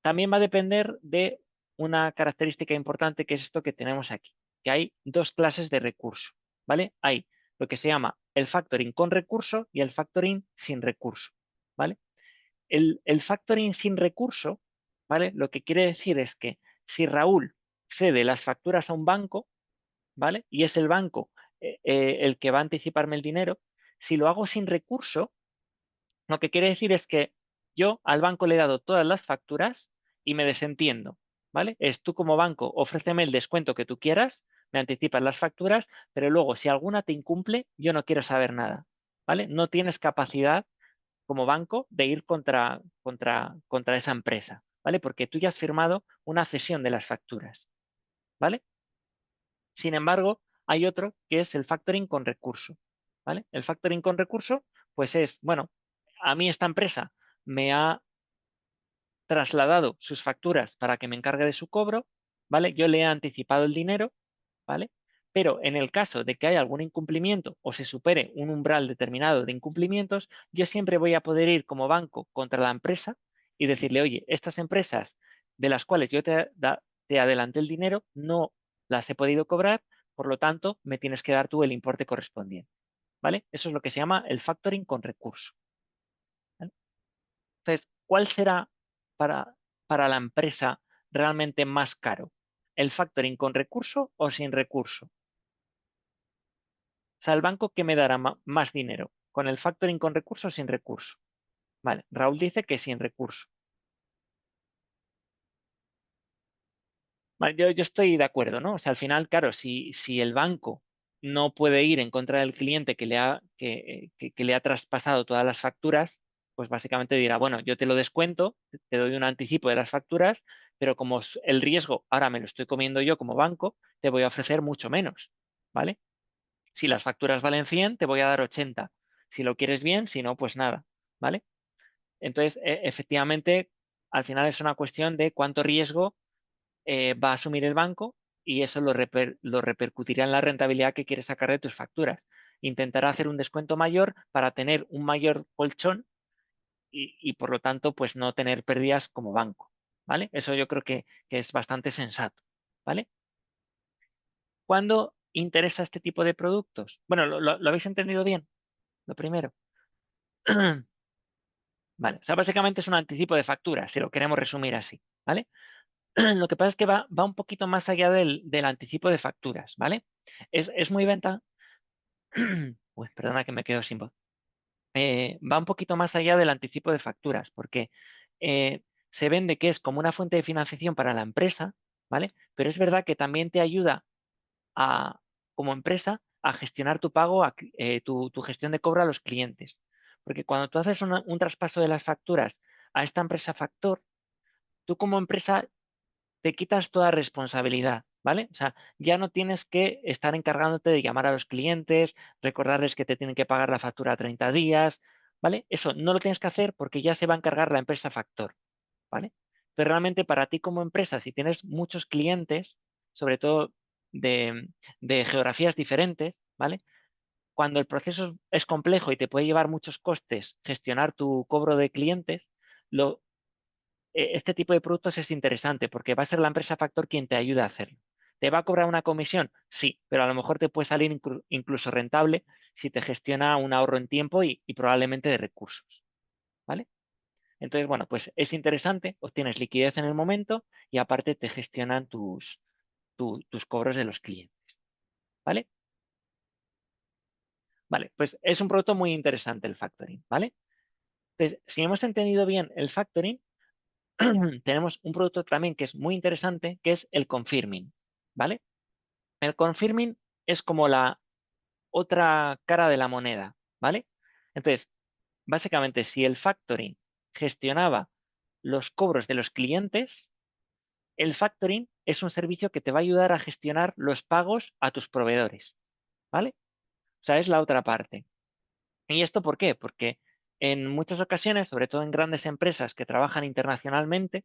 También va a depender de una característica importante que es esto que tenemos aquí, que hay dos clases de recurso, ¿vale? Hay lo que se llama el factoring con recurso y el factoring sin recurso, ¿vale? El factoring sin recurso, ¿vale? Lo que quiere decir es que si Raúl cede las facturas a un banco, ¿vale? Y es el banco el que va a anticiparme el dinero, si lo hago sin recurso, lo que quiere decir es que yo al banco le he dado todas las facturas y me desentiendo, ¿vale? Es tú como banco, ofréceme el descuento que tú quieras, me anticipas las facturas, pero luego si alguna te incumple, yo no quiero saber nada, ¿vale? No tienes capacidad como banco de ir contra esa empresa, ¿vale? Porque tú ya has firmado una cesión de las facturas, ¿vale? Sin embargo, hay otro que es el factoring con recurso, ¿vale? El factoring con recurso, pues es, bueno, a mí esta empresa me ha trasladado sus facturas para que me encargue de su cobro, ¿vale? Yo le he anticipado el dinero, ¿vale? Pero en el caso de que haya algún incumplimiento o se supere un umbral determinado de incumplimientos, yo siempre voy a poder ir como banco contra la empresa y decirle, oye, estas empresas de las cuales yo te adelanté el dinero, no las he podido cobrar, por lo tanto, me tienes que dar tú el importe correspondiente, ¿vale? Eso es lo que se llama el factoring con recurso, ¿vale? Entonces, ¿cuál será para, para la empresa realmente más caro? ¿El factoring con recurso o sin recurso? O sea, el banco que me dará más dinero, con el factoring con recurso o sin recurso. Vale, Raúl dice que sin recurso. Vale, yo estoy de acuerdo, ¿no? O sea, al final, claro, si el banco no puede ir en contra del cliente que le ha traspasado todas las facturas, pues básicamente dirá, bueno, yo te lo descuento, te doy un anticipo de las facturas, pero como el riesgo ahora me lo estoy comiendo yo como banco, te voy a ofrecer mucho menos, ¿vale? Si las facturas valen 100, te voy a dar 80. Si lo quieres bien, si no, pues nada, ¿vale? Entonces, efectivamente, al final es una cuestión de cuánto riesgo va a asumir el banco y eso lo repercutirá en la rentabilidad que quieres sacar de tus facturas. Intentará hacer un descuento mayor para tener un mayor colchón y, por lo tanto, pues no tener pérdidas como banco, ¿vale? Eso yo creo que es bastante sensato, ¿vale? ¿Cuándo interesa este tipo de productos? Bueno, ¿lo habéis entendido bien? Lo primero. Vale, o sea, básicamente es un anticipo de facturas, si lo queremos resumir así, ¿vale? Lo que pasa es que va un poquito más allá del anticipo de facturas, ¿vale? Es muy venta. Uy, perdona que me quedo sin voz. Va un poquito más allá del anticipo de facturas, porque eh, se vende que es como una fuente de financiación para la empresa, ¿vale? Pero es verdad que también te ayuda como empresa a gestionar tu pago, tu gestión de cobro a los clientes. Porque cuando tú haces un traspaso de las facturas a esta empresa factor, tú como empresa te quitas toda responsabilidad, ¿vale? O sea, ya no tienes que estar encargándote de llamar a los clientes, recordarles que te tienen que pagar la factura a 30 días, ¿vale? Eso no lo tienes que hacer porque ya se va a encargar la empresa factor, ¿vale? Pero realmente para ti como empresa, si tienes muchos clientes, sobre todo de, de geografías diferentes, ¿vale? Cuando el proceso es complejo y te puede llevar muchos costes gestionar tu cobro de clientes, este tipo de productos es interesante porque va a ser la empresa factor quien te ayude a hacerlo. ¿Te va a cobrar una comisión? Sí, pero a lo mejor te puede salir incluso rentable si te gestiona un ahorro en tiempo y probablemente de recursos, ¿vale? Entonces, bueno, pues es interesante, obtienes liquidez en el momento y aparte te gestionan tus cobros de los clientes, ¿vale? Vale, pues es un producto muy interesante el factoring, ¿vale? Entonces, si hemos entendido bien el factoring, tenemos un producto también que es muy interesante, que es el confirming, ¿vale? El confirming es como la otra cara de la moneda, ¿vale? Entonces, básicamente, si el factoring gestionaba los cobros de los clientes, el factoring es un servicio que te va a ayudar a gestionar los pagos a tus proveedores, ¿vale? O sea, es la otra parte. ¿Y esto por qué? Porque en muchas ocasiones, sobre todo en grandes empresas que trabajan internacionalmente,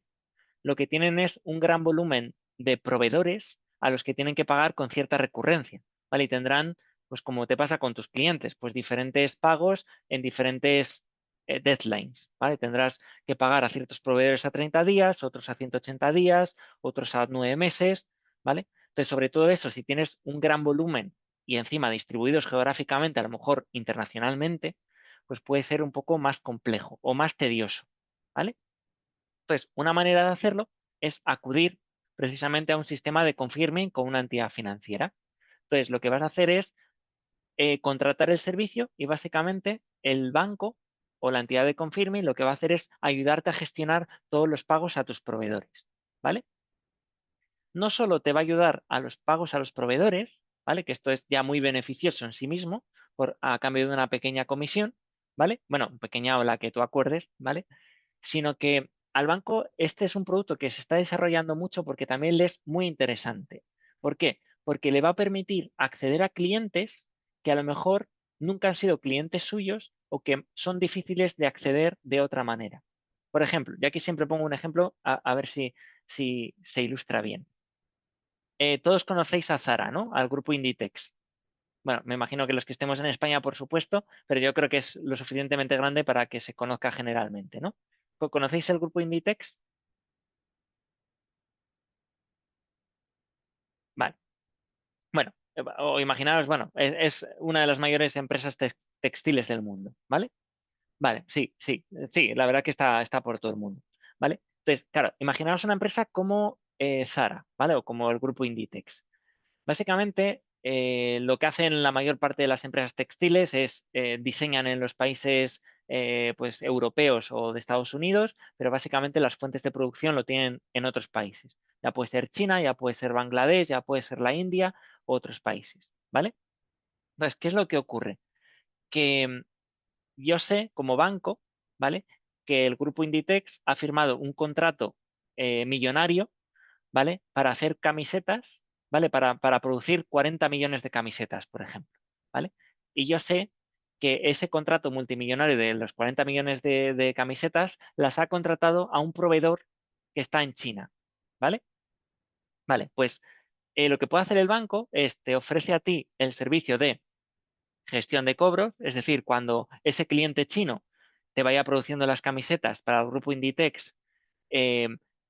lo que tienen es un gran volumen de proveedores a los que tienen que pagar con cierta recurrencia, ¿vale? Y tendrán, pues como te pasa con tus clientes, pues diferentes pagos en diferentes deadlines, ¿vale? Tendrás que pagar a ciertos proveedores a 30 días, otros a 180 días, otros a 9 meses, ¿vale? Entonces, sobre todo eso, si tienes un gran volumen y encima distribuidos geográficamente, a lo mejor internacionalmente, pues puede ser un poco más complejo o más tedioso, ¿vale? Entonces, una manera de hacerlo es acudir precisamente a un sistema de confirming con una entidad financiera. Entonces, lo que vas a hacer es contratar el servicio y básicamente el banco o la entidad de confirming lo que va a hacer es ayudarte a gestionar todos los pagos a tus proveedores, ¿vale? No solo te va a ayudar a los pagos a los proveedores, ¿vale? Que esto es ya muy beneficioso en sí mismo, a cambio de una pequeña comisión, ¿vale? Bueno, pequeña o la que tú acuerdes, ¿vale? Sino que al banco este es un producto que se está desarrollando mucho porque también le es muy interesante. ¿Por qué? Porque le va a permitir acceder a clientes que a lo mejor nunca han sido clientes suyos o que son difíciles de acceder de otra manera. Por ejemplo, yo aquí siempre pongo un ejemplo a ver si se ilustra bien. Todos conocéis a Zara, ¿no? Al grupo Inditex. Bueno, me imagino que los que estemos en España, por supuesto, pero yo creo que es lo suficientemente grande para que se conozca generalmente, ¿no? ¿Conocéis el grupo Inditex? Vale. Bueno, o imaginaos, bueno, es una de las mayores empresas textiles del mundo, ¿vale? Vale, sí, sí, sí, la verdad que está por todo el mundo, ¿vale? Entonces, claro, imaginaos una empresa como Zara, ¿vale? O como el grupo Inditex. Básicamente, lo que hacen la mayor parte de las empresas textiles es diseñan en los países pues, europeos o de Estados Unidos, pero básicamente las fuentes de producción lo tienen en otros países. Ya puede ser China, ya puede ser Bangladesh, ya puede ser la India u otros países, ¿vale? Entonces, ¿qué es lo que ocurre? Que yo sé como banco, ¿vale? Que el grupo Inditex ha firmado un contrato millonario, ¿vale? Para hacer camisetas, ¿vale? Para producir 40 millones de camisetas, por ejemplo, ¿vale? Y yo sé que ese contrato multimillonario de los 40 millones de camisetas las ha contratado a un proveedor que está en China, ¿vale? Vale, pues lo que puede hacer el banco es te ofrece a ti el servicio de gestión de cobros, es decir, cuando ese cliente chino te vaya produciendo las camisetas para el grupo Inditex, eh,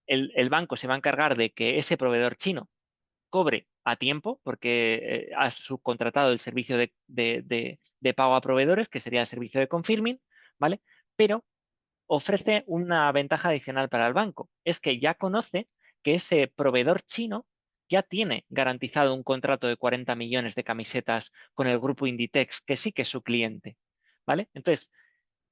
el banco se va a encargar de que ese proveedor chino cobre a tiempo, porque ha subcontratado el servicio de pago a proveedores, que sería el servicio de confirming, ¿vale? Pero ofrece una ventaja adicional para el banco, es que ya conoce que ese proveedor chino ya tiene garantizado un contrato de 40 millones de camisetas con el grupo Inditex, que sí que es su cliente, ¿vale? Entonces,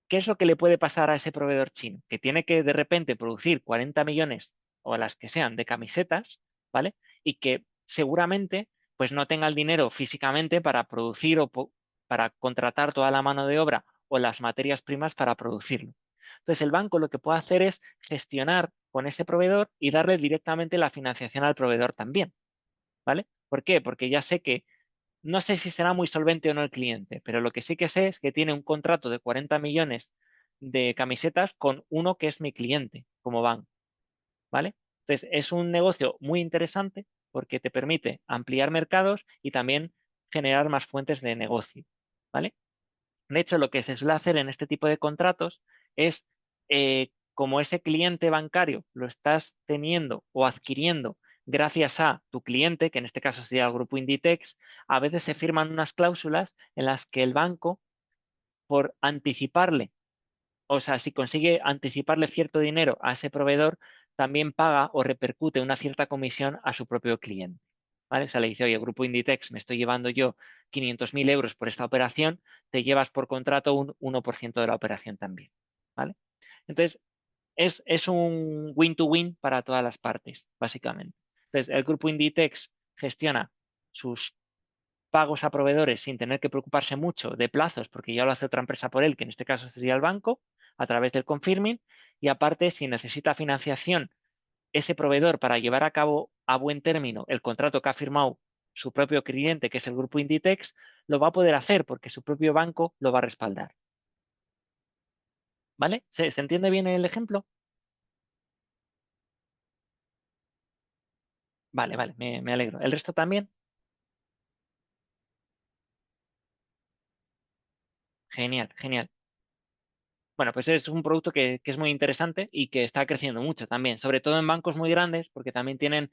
¿qué es lo que le puede pasar a ese proveedor chino? Que tiene que de repente producir 40 millones o las que sean de camisetas, ¿vale? Y que seguramente pues no tenga el dinero físicamente para producir o para contratar toda la mano de obra o las materias primas para producirlo. Entonces el banco lo que puede hacer es gestionar con ese proveedor y darle directamente la financiación al proveedor también, ¿vale? ¿Por qué? Porque ya sé que no sé si será muy solvente o no el cliente, pero lo que sí que sé es que tiene un contrato de 40 millones de camisetas con uno que es mi cliente como banco, ¿vale? Entonces, es un negocio muy interesante porque te permite ampliar mercados y también generar más fuentes de negocio, ¿vale? De hecho, lo que se suele hacer en este tipo de contratos es, como ese cliente bancario lo estás teniendo o adquiriendo gracias a tu cliente, que en este caso sería el grupo Inditex, a veces se firman unas cláusulas en las que el banco, por anticiparle, o sea, si consigue anticiparle cierto dinero a ese proveedor, también paga o repercute una cierta comisión a su propio cliente. ¿Vale? O sea, le dice, oye, Grupo Inditex, me estoy llevando yo 500.000 euros por esta operación, te llevas por contrato un 1% de la operación también. ¿Vale? Entonces, es un win-to-win para todas las partes, básicamente. Entonces, el Grupo Inditex gestiona sus pagos a proveedores sin tener que preocuparse mucho de plazos, porque ya lo hace otra empresa por él, que en este caso sería el banco, a través del confirming, y aparte, si necesita financiación ese proveedor para llevar a cabo a buen término el contrato que ha firmado su propio cliente, que es el grupo Inditex, lo va a poder hacer porque su propio banco lo va a respaldar. ¿Vale? ¿Se entiende bien el ejemplo? Vale, vale, me alegro. ¿El resto también? Genial, genial. Bueno, pues es un producto que es muy interesante y que está creciendo mucho también, sobre todo en bancos muy grandes, porque también tienen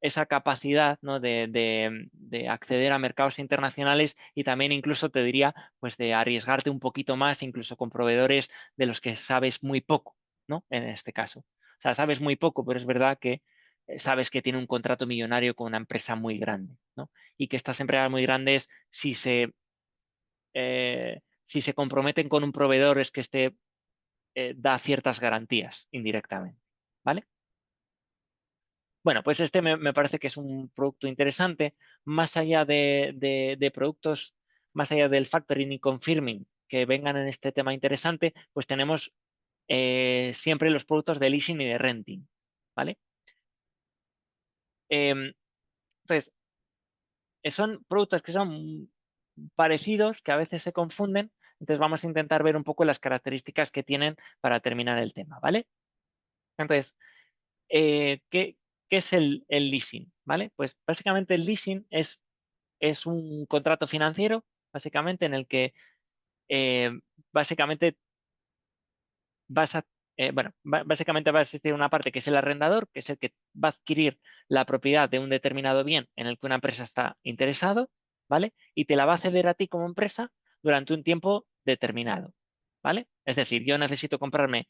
esa capacidad, ¿no? de acceder a mercados internacionales y también incluso te diría pues de arriesgarte un poquito más incluso con proveedores de los que sabes muy poco, ¿no? En este caso. O sea, sabes muy poco, pero es verdad que sabes que tiene un contrato millonario con una empresa muy grande, ¿no? Y que estas empresas muy grandes, si se comprometen con un proveedor es que este da ciertas garantías indirectamente, ¿vale? Bueno, pues este me parece que es un producto interesante, más allá de productos, más allá del factoring y confirming que vengan en este tema interesante, pues tenemos siempre los productos de leasing y de renting, ¿vale? Em, entonces, son productos que son parecidos, que a veces se confunden, entonces vamos a intentar ver un poco las características que tienen para terminar el tema, ¿vale? Entonces, ¿qué es el leasing? ¿Vale? Pues básicamente el leasing es un contrato financiero, básicamente, en el que eh, básicamente básicamente va a existir una parte que es el arrendador, que es el que va a adquirir la propiedad de un determinado bien en el que una empresa está interesado, ¿vale? Y te la va a ceder a ti como empresa durante un tiempo determinado, ¿vale? Es decir, yo necesito comprarme,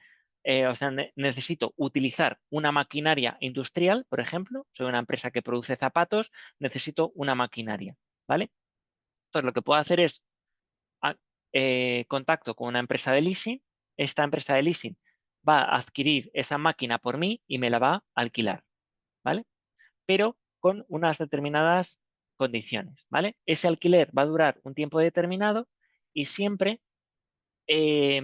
o sea, necesito utilizar una maquinaria industrial, por ejemplo, soy una empresa que produce zapatos, necesito una maquinaria, ¿vale? Entonces, lo que puedo hacer es a- contacto con una empresa de leasing, esta empresa de leasing va a adquirir esa máquina por mí y me la va a alquilar, ¿vale? Pero con unas determinadas condiciones, ¿vale? Ese alquiler va a durar un tiempo determinado y siempre eh,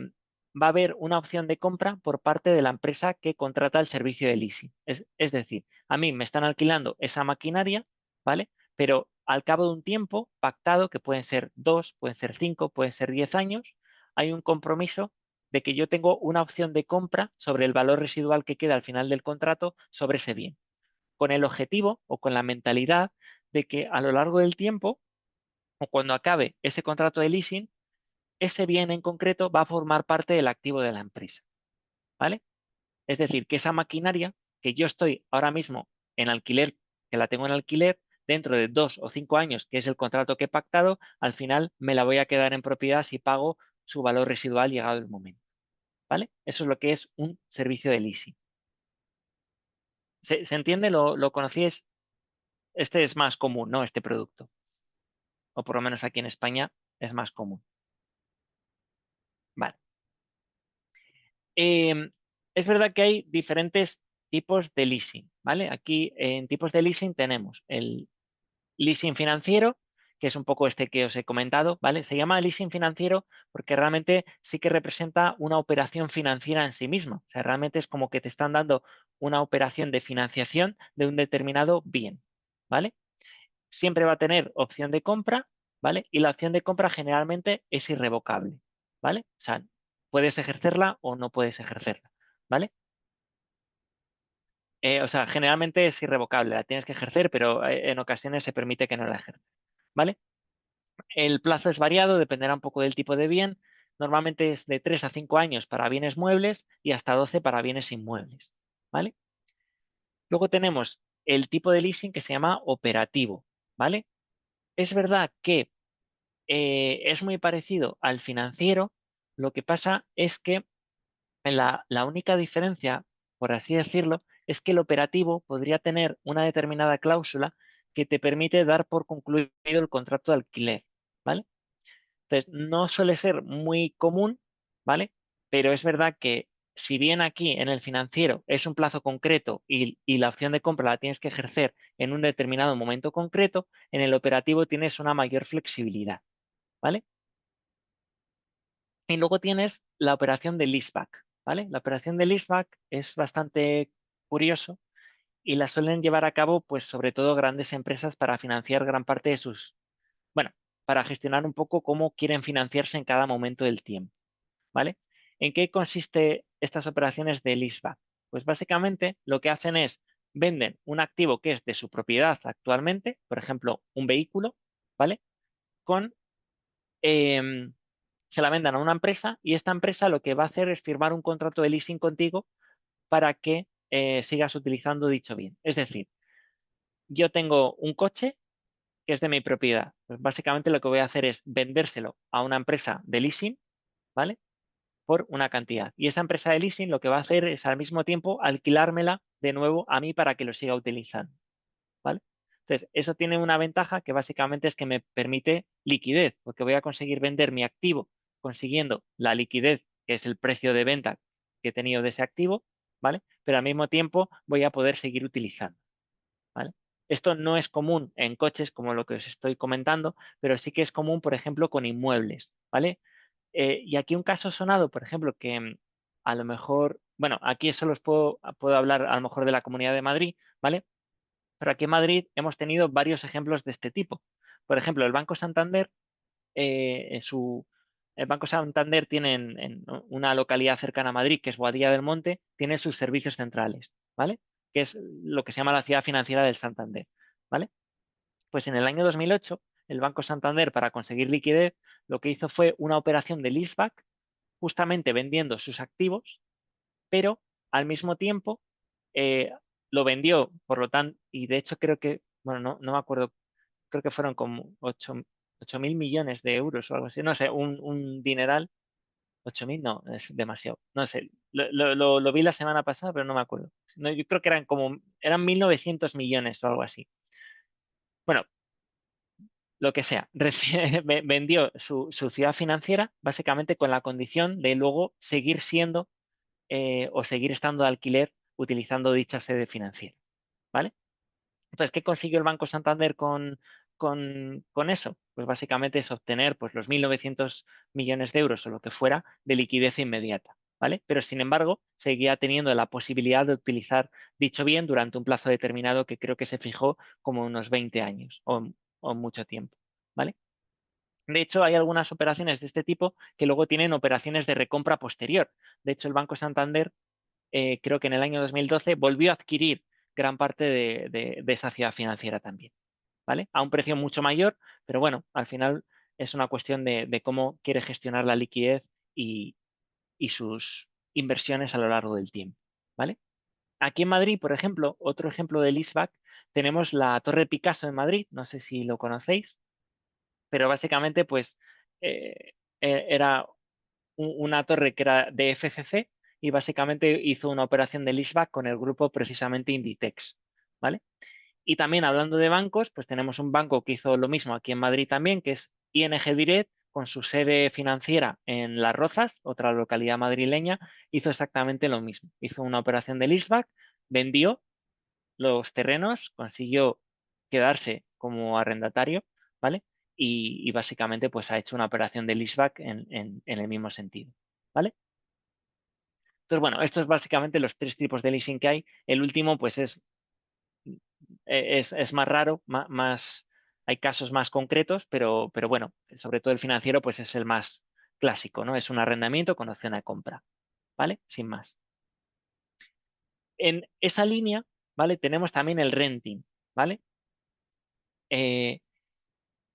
va a haber una opción de compra por parte de la empresa que contrata el servicio de leasing. Es decir, a mí me están alquilando esa maquinaria, ¿vale? Pero al cabo de un tiempo pactado, que pueden ser 2, pueden ser 5, pueden ser 10 años, hay un compromiso de que yo tengo una opción de compra sobre el valor residual que queda al final del contrato sobre ese bien, con el objetivo o con la mentalidad de que a lo largo del tiempo o cuando acabe ese contrato de leasing, ese bien en concreto va a formar parte del activo de la empresa, ¿vale? Es decir, que esa maquinaria que yo estoy ahora mismo en alquiler, que la tengo en alquiler, dentro de 2 o 5 años, que es el contrato que he pactado, al final me la voy a quedar en propiedad si pago su valor residual llegado el momento, ¿vale? Eso es lo que es un servicio de leasing. ¿Se entiende? ¿Lo conocíais? Este es más común, ¿no? Este producto. O por lo menos aquí en España es más común. Vale. Es verdad que hay diferentes tipos de leasing, ¿vale? Aquí en tipos de leasing tenemos el leasing financiero, que es un poco este que os he comentado, ¿vale? Se llama leasing financiero porque realmente sí que representa una operación financiera en sí misma. O sea, realmente es como que te están dando una operación de financiación de un determinado bien, ¿vale? Siempre va a tener opción de compra, ¿vale? Y la opción de compra generalmente es irrevocable, ¿vale? O sea, puedes ejercerla o no puedes ejercerla, ¿vale? O sea, generalmente es irrevocable, la tienes que ejercer, pero en ocasiones se permite que no la ejerzas, ¿vale? El plazo es variado, dependerá un poco del tipo de bien. Normalmente es de 3 a 5 años para bienes muebles y hasta 12 para bienes inmuebles, ¿vale? Luego tenemos el tipo de leasing que se llama operativo, ¿vale? Es verdad que es muy parecido al financiero, lo que pasa es que la única diferencia, por así decirlo, es que el operativo podría tener una determinada cláusula que te permite dar por concluido el contrato de alquiler, ¿vale? Entonces, no suele ser muy común, ¿vale? Pero es verdad que si bien aquí en el financiero es un plazo concreto y la opción de compra la tienes que ejercer en un determinado momento concreto, en el operativo tienes una mayor flexibilidad, ¿vale? Y luego tienes la operación de leaseback, ¿vale? La operación de leaseback es bastante curioso y la suelen llevar a cabo, pues, sobre todo grandes empresas para financiar gran parte de sus, bueno, para gestionar un poco cómo quieren financiarse en cada momento del tiempo, ¿vale? ¿En qué consiste estas operaciones de leaseback? Pues básicamente lo que hacen es venden un activo que es de su propiedad actualmente, por ejemplo, un vehículo, ¿vale? Con em, se la vendan a una empresa y esta empresa lo que va a hacer es firmar un contrato de leasing contigo para que sigas utilizando dicho bien. Es decir, yo tengo un coche que es de mi propiedad. Pues básicamente lo que voy a hacer es vendérselo a una empresa de leasing, ¿vale? Por una cantidad. Y esa empresa de leasing lo que va a hacer es al mismo tiempo alquilármela de nuevo a mí para que lo siga utilizando, ¿vale? Entonces, eso tiene una ventaja que básicamente es que me permite liquidez, porque voy a conseguir vender mi activo consiguiendo la liquidez, que es el precio de venta que he tenido de ese activo, ¿vale? Pero al mismo tiempo voy a poder seguir utilizando, ¿vale? Esto no es común en coches como lo que os estoy comentando, pero sí que es común, por ejemplo, con inmuebles, ¿vale? Y aquí un caso sonado, por ejemplo, que a lo mejor, bueno, aquí solo os puedo hablar a lo mejor de la Comunidad de Madrid, ¿vale? Pero aquí en Madrid hemos tenido varios ejemplos de este tipo. Por ejemplo, el Banco Santander, el Banco Santander tiene en una localidad cercana a Madrid, que es Boadilla del Monte, tiene sus servicios centrales, ¿vale? Que es lo que se llama la ciudad financiera del Santander, ¿vale? Pues en el año 2008, el Banco Santander, para conseguir liquidez, lo que hizo fue una operación de leaseback, justamente vendiendo sus activos, pero al mismo tiempo eh, lo vendió, por lo tanto, y de hecho creo que, bueno, no me acuerdo, creo que fueron como 8.000 millones de euros o algo así, no sé, un dineral. 8.000 no, es demasiado. No sé, lo vi la semana pasada, pero no me acuerdo. No, yo creo que eran 1.900 millones o algo así. Bueno, lo que sea, vendió su ciudad financiera básicamente con la condición de luego seguir siendo o seguir estando de alquiler utilizando dicha sede financiera, ¿vale? Entonces, ¿qué consiguió el Banco Santander con eso? Pues básicamente es obtener pues, los 1.900 millones de euros o lo que fuera de liquidez inmediata, ¿vale? Pero, sin embargo, seguía teniendo la posibilidad de utilizar dicho bien durante un plazo determinado que creo que se fijó como unos 20 años o mucho tiempo, ¿vale? De hecho, hay algunas operaciones de este tipo que luego tienen operaciones de recompra posterior. De hecho, el Banco Santander, creo que en el año 2012 volvió a adquirir gran parte de esa ciudad financiera también, ¿vale? A un precio mucho mayor, pero bueno, al final es una cuestión de cómo quiere gestionar la liquidez y sus inversiones a lo largo del tiempo, ¿vale? Aquí en Madrid, por ejemplo, otro ejemplo de leaseback, tenemos la Torre Picasso en Madrid, no sé si lo conocéis, pero básicamente pues era una torre que era de FCC y básicamente hizo una operación de leaseback con el grupo precisamente Inditex, ¿vale? Y también hablando de bancos, pues tenemos un banco que hizo lo mismo aquí en Madrid también, que es ING Direct, con su sede financiera en Las Rozas, otra localidad madrileña, hizo exactamente lo mismo. Hizo una operación de leaseback, vendió los terrenos, consiguió quedarse como arrendatario, ¿vale? Y básicamente pues ha hecho una operación de leaseback en el mismo sentido, ¿vale? Entonces, bueno, estos es básicamente los tres tipos de leasing que hay. El último pues es más raro, hay casos más concretos, pero bueno, sobre todo el financiero pues es el más clásico, ¿no? Es un arrendamiento con opción de compra, ¿vale? Sin más. En esa línea, ¿vale? Tenemos también el renting, ¿vale? Eh,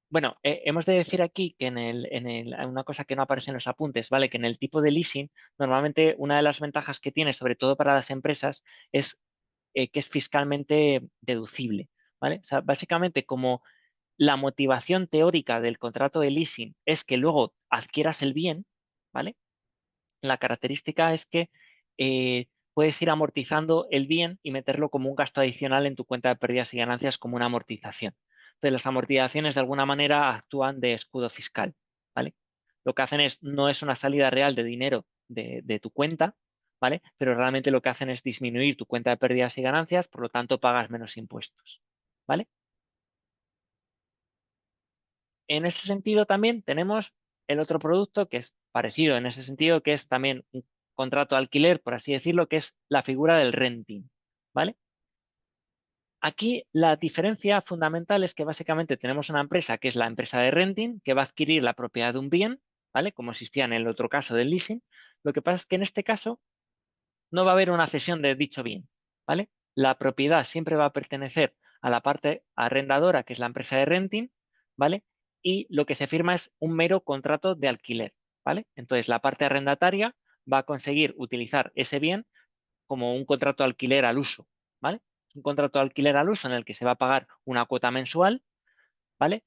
bueno, hemos de decir aquí que una cosa que no aparece en los apuntes, ¿vale? Que en el tipo de leasing, normalmente una de las ventajas que tiene, sobre todo para las empresas, es que es fiscalmente deducible, ¿vale? O sea, básicamente como la motivación teórica del contrato de leasing es que luego adquieras el bien, ¿vale? La característica es que puedes ir amortizando el bien y meterlo como un gasto adicional en tu cuenta de pérdidas y ganancias como una amortización. Entonces, las amortizaciones de alguna manera actúan de escudo fiscal, ¿vale? Lo que hacen no es una salida real de dinero de tu cuenta, ¿vale? Pero realmente lo que hacen es disminuir tu cuenta de pérdidas y ganancias, por lo tanto pagas menos impuestos, ¿vale? En ese sentido también tenemos el otro producto que es parecido en ese sentido, que es también un contrato de alquiler, por así decirlo, que es la figura del renting, ¿vale? Aquí la diferencia fundamental es que básicamente tenemos una empresa que es la empresa de renting, que va a adquirir la propiedad de un bien, ¿vale? Como existía en el otro caso del leasing. Lo que pasa es que en este caso no va a haber una cesión de dicho bien, ¿vale? La propiedad siempre va a pertenecer a la parte arrendadora, que es la empresa de renting, ¿vale? Y lo que se firma es un mero contrato de alquiler, ¿vale? Entonces, la parte arrendataria va a conseguir utilizar ese bien como un contrato de alquiler al uso, ¿vale? un contrato de alquiler al uso en el que se va a pagar una cuota mensual, ¿vale?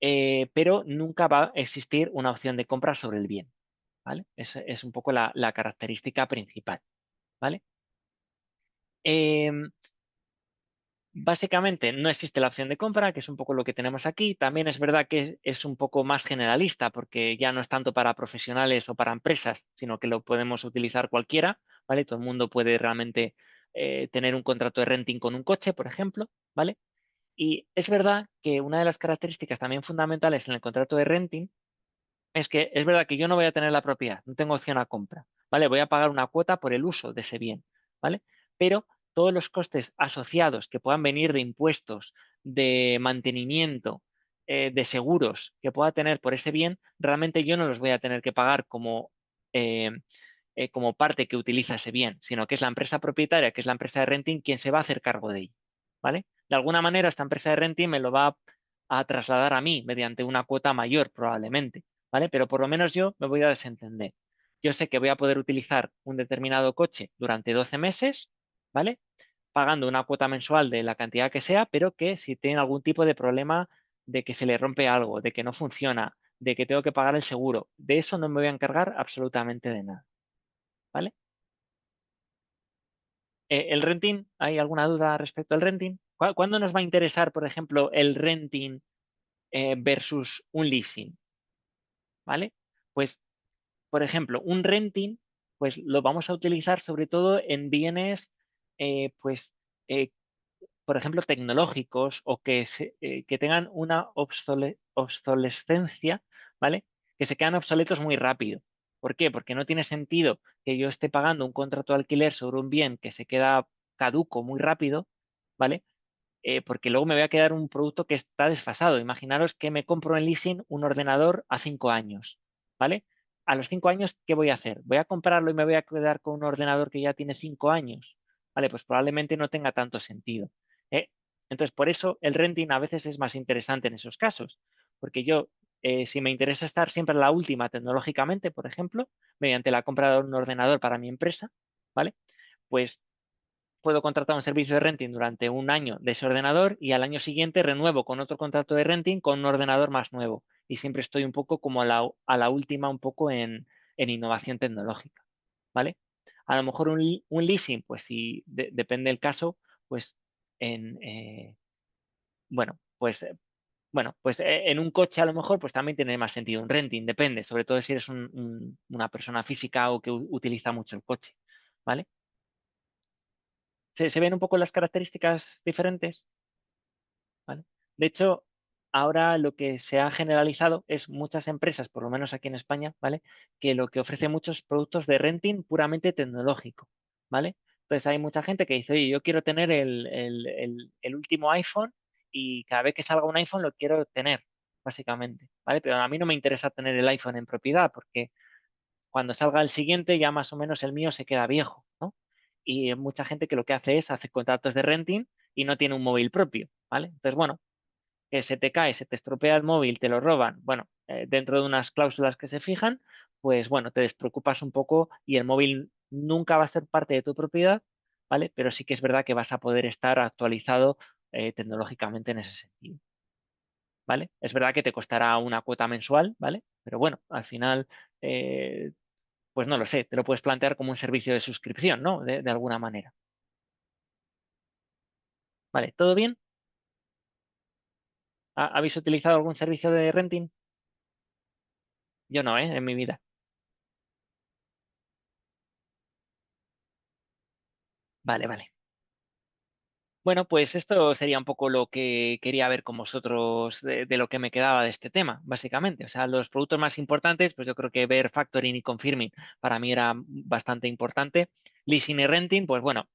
Pero nunca va a existir una opción de compra sobre el bien, ¿vale? Es un poco la característica principal, ¿vale? Em, Básicamente no existe la opción de compra, que es un poco lo que tenemos aquí. También es verdad que es un poco más generalista porque ya no es tanto para profesionales o para empresas, sino que lo podemos utilizar cualquiera, ¿vale? Todo el mundo puede realmente tener un contrato de renting con un coche, por ejemplo, ¿vale? Y es verdad que una de las características también fundamentales en el contrato de renting es que es verdad que yo no voy a tener la propiedad, no tengo opción a compra, ¿vale? Voy a pagar una cuota por el uso de ese bien, ¿vale? Pero todos los costes asociados que puedan venir de impuestos, de mantenimiento, de seguros que pueda tener por ese bien, realmente yo no los voy a tener que pagar eh, como parte que utiliza ese bien, sino que es la empresa propietaria, que es la empresa de renting, quien se va a hacer cargo de ello, ¿vale? De alguna manera, esta empresa de renting me lo va a trasladar a mí mediante una cuota mayor, probablemente. ¿Vale? Pero por lo menos yo me voy a desentender. Yo sé que voy a poder utilizar un determinado coche durante 12 meses, ¿vale? Pagando una cuota mensual de la cantidad que sea, pero que si tiene algún tipo de problema de que se le rompe algo, de que no funciona, de que tengo que pagar el seguro, de eso no me voy a encargar absolutamente de nada, ¿vale? El renting, ¿hay alguna duda respecto al renting? ¿Cuándo nos va a interesar, por ejemplo, el renting versus un leasing? ¿Vale? Pues por ejemplo, un renting, pues lo vamos a utilizar sobre todo en bienes, pues, eh, por ejemplo, tecnológicos o que tengan una obsolescencia, ¿vale? Que se quedan obsoletos muy rápido. ¿Por qué? Porque no tiene sentido que yo esté pagando un contrato de alquiler sobre un bien que se queda caduco muy rápido, ¿vale? Porque luego me voy a quedar un producto que está desfasado. Imaginaros que me compro en leasing un ordenador a 5 años, ¿vale? A los 5 años, ¿qué voy a hacer? ¿Voy a comprarlo y me voy a quedar con un ordenador que ya tiene 5 años? Vale, pues probablemente no tenga tanto sentido. ¿eh? Entonces, por eso el renting a veces es más interesante en esos casos, porque yo, si me interesa estar siempre a la última tecnológicamente, por ejemplo, mediante la compra de un ordenador para mi empresa, ¿vale? Pues puedo contratar un servicio de renting durante un año de ese ordenador y al año siguiente renuevo con otro contrato de renting con un ordenador más nuevo. Y siempre estoy un poco como a la última, un poco en innovación tecnológica, ¿vale? A lo mejor un leasing, pues si depende del caso, pues en, en un coche a lo mejor pues también tiene más sentido un renting, depende, sobre todo si eres una persona física o que utiliza mucho el coche, ¿vale? ¿Se ven un poco las características diferentes? ¿Vale? De hecho, ahora lo que se ha generalizado es muchas empresas, por lo menos aquí en España, ¿vale? Que lo que ofrece muchos productos de renting puramente tecnológico, ¿vale? Entonces hay mucha gente que dice, oye, yo quiero tener el último iPhone y cada vez que salga un iPhone lo quiero tener, básicamente, ¿vale? Pero a mí no me interesa tener el iPhone en propiedad porque cuando salga el siguiente ya más o menos el mío se queda viejo, ¿no? Y hay mucha gente que lo que hace es hacer contratos de renting y no tiene un móvil propio, ¿vale? Entonces, bueno, que se te cae, se te estropea el móvil, te lo roban, bueno, dentro de unas cláusulas que se fijan, pues bueno, te despreocupas un poco y el móvil nunca va a ser parte de tu propiedad, ¿vale? Pero sí que es verdad que vas a poder estar actualizado tecnológicamente en ese sentido, ¿vale? Es verdad que te costará una cuota mensual, ¿vale? Pero bueno, al final, pues no lo sé, te lo puedes plantear como un servicio de suscripción, ¿no? De alguna manera. ¿Vale? ¿Todo bien? ¿Habéis utilizado algún servicio de renting? Yo no, ¿eh? En mi vida. Vale, vale. Bueno, pues esto sería un poco lo que quería ver con vosotros de lo que me quedaba de este tema, básicamente. O sea, los productos más importantes, pues yo creo que ver factoring y confirming para mí era bastante importante. Leasing y renting, pues bueno,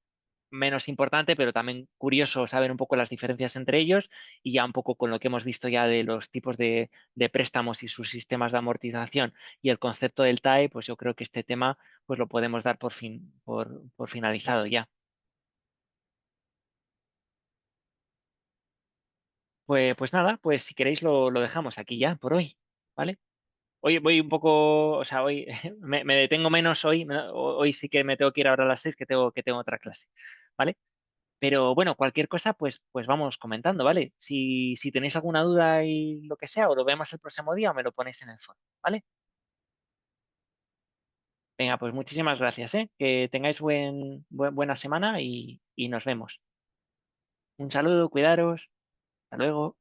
menos importante, pero también curioso saber un poco las diferencias entre ellos y ya un poco con lo que hemos visto ya de los tipos de préstamos y sus sistemas de amortización y el concepto del TAE, pues yo creo que este tema pues lo podemos dar por finalizado ya. Pues nada, pues si queréis lo dejamos aquí ya por hoy, ¿vale? Hoy voy un poco, o sea, hoy me detengo menos hoy, hoy sí que me tengo que ir ahora a las 6 que tengo otra clase, ¿vale? Pero bueno, cualquier cosa, pues vamos comentando, ¿vale? Si tenéis alguna duda y lo que sea, o lo vemos el próximo día o me lo ponéis en el foro, ¿vale? Venga, pues muchísimas gracias, ¿eh? Que tengáis buena semana y nos vemos. Un saludo, cuidaros. Hasta luego.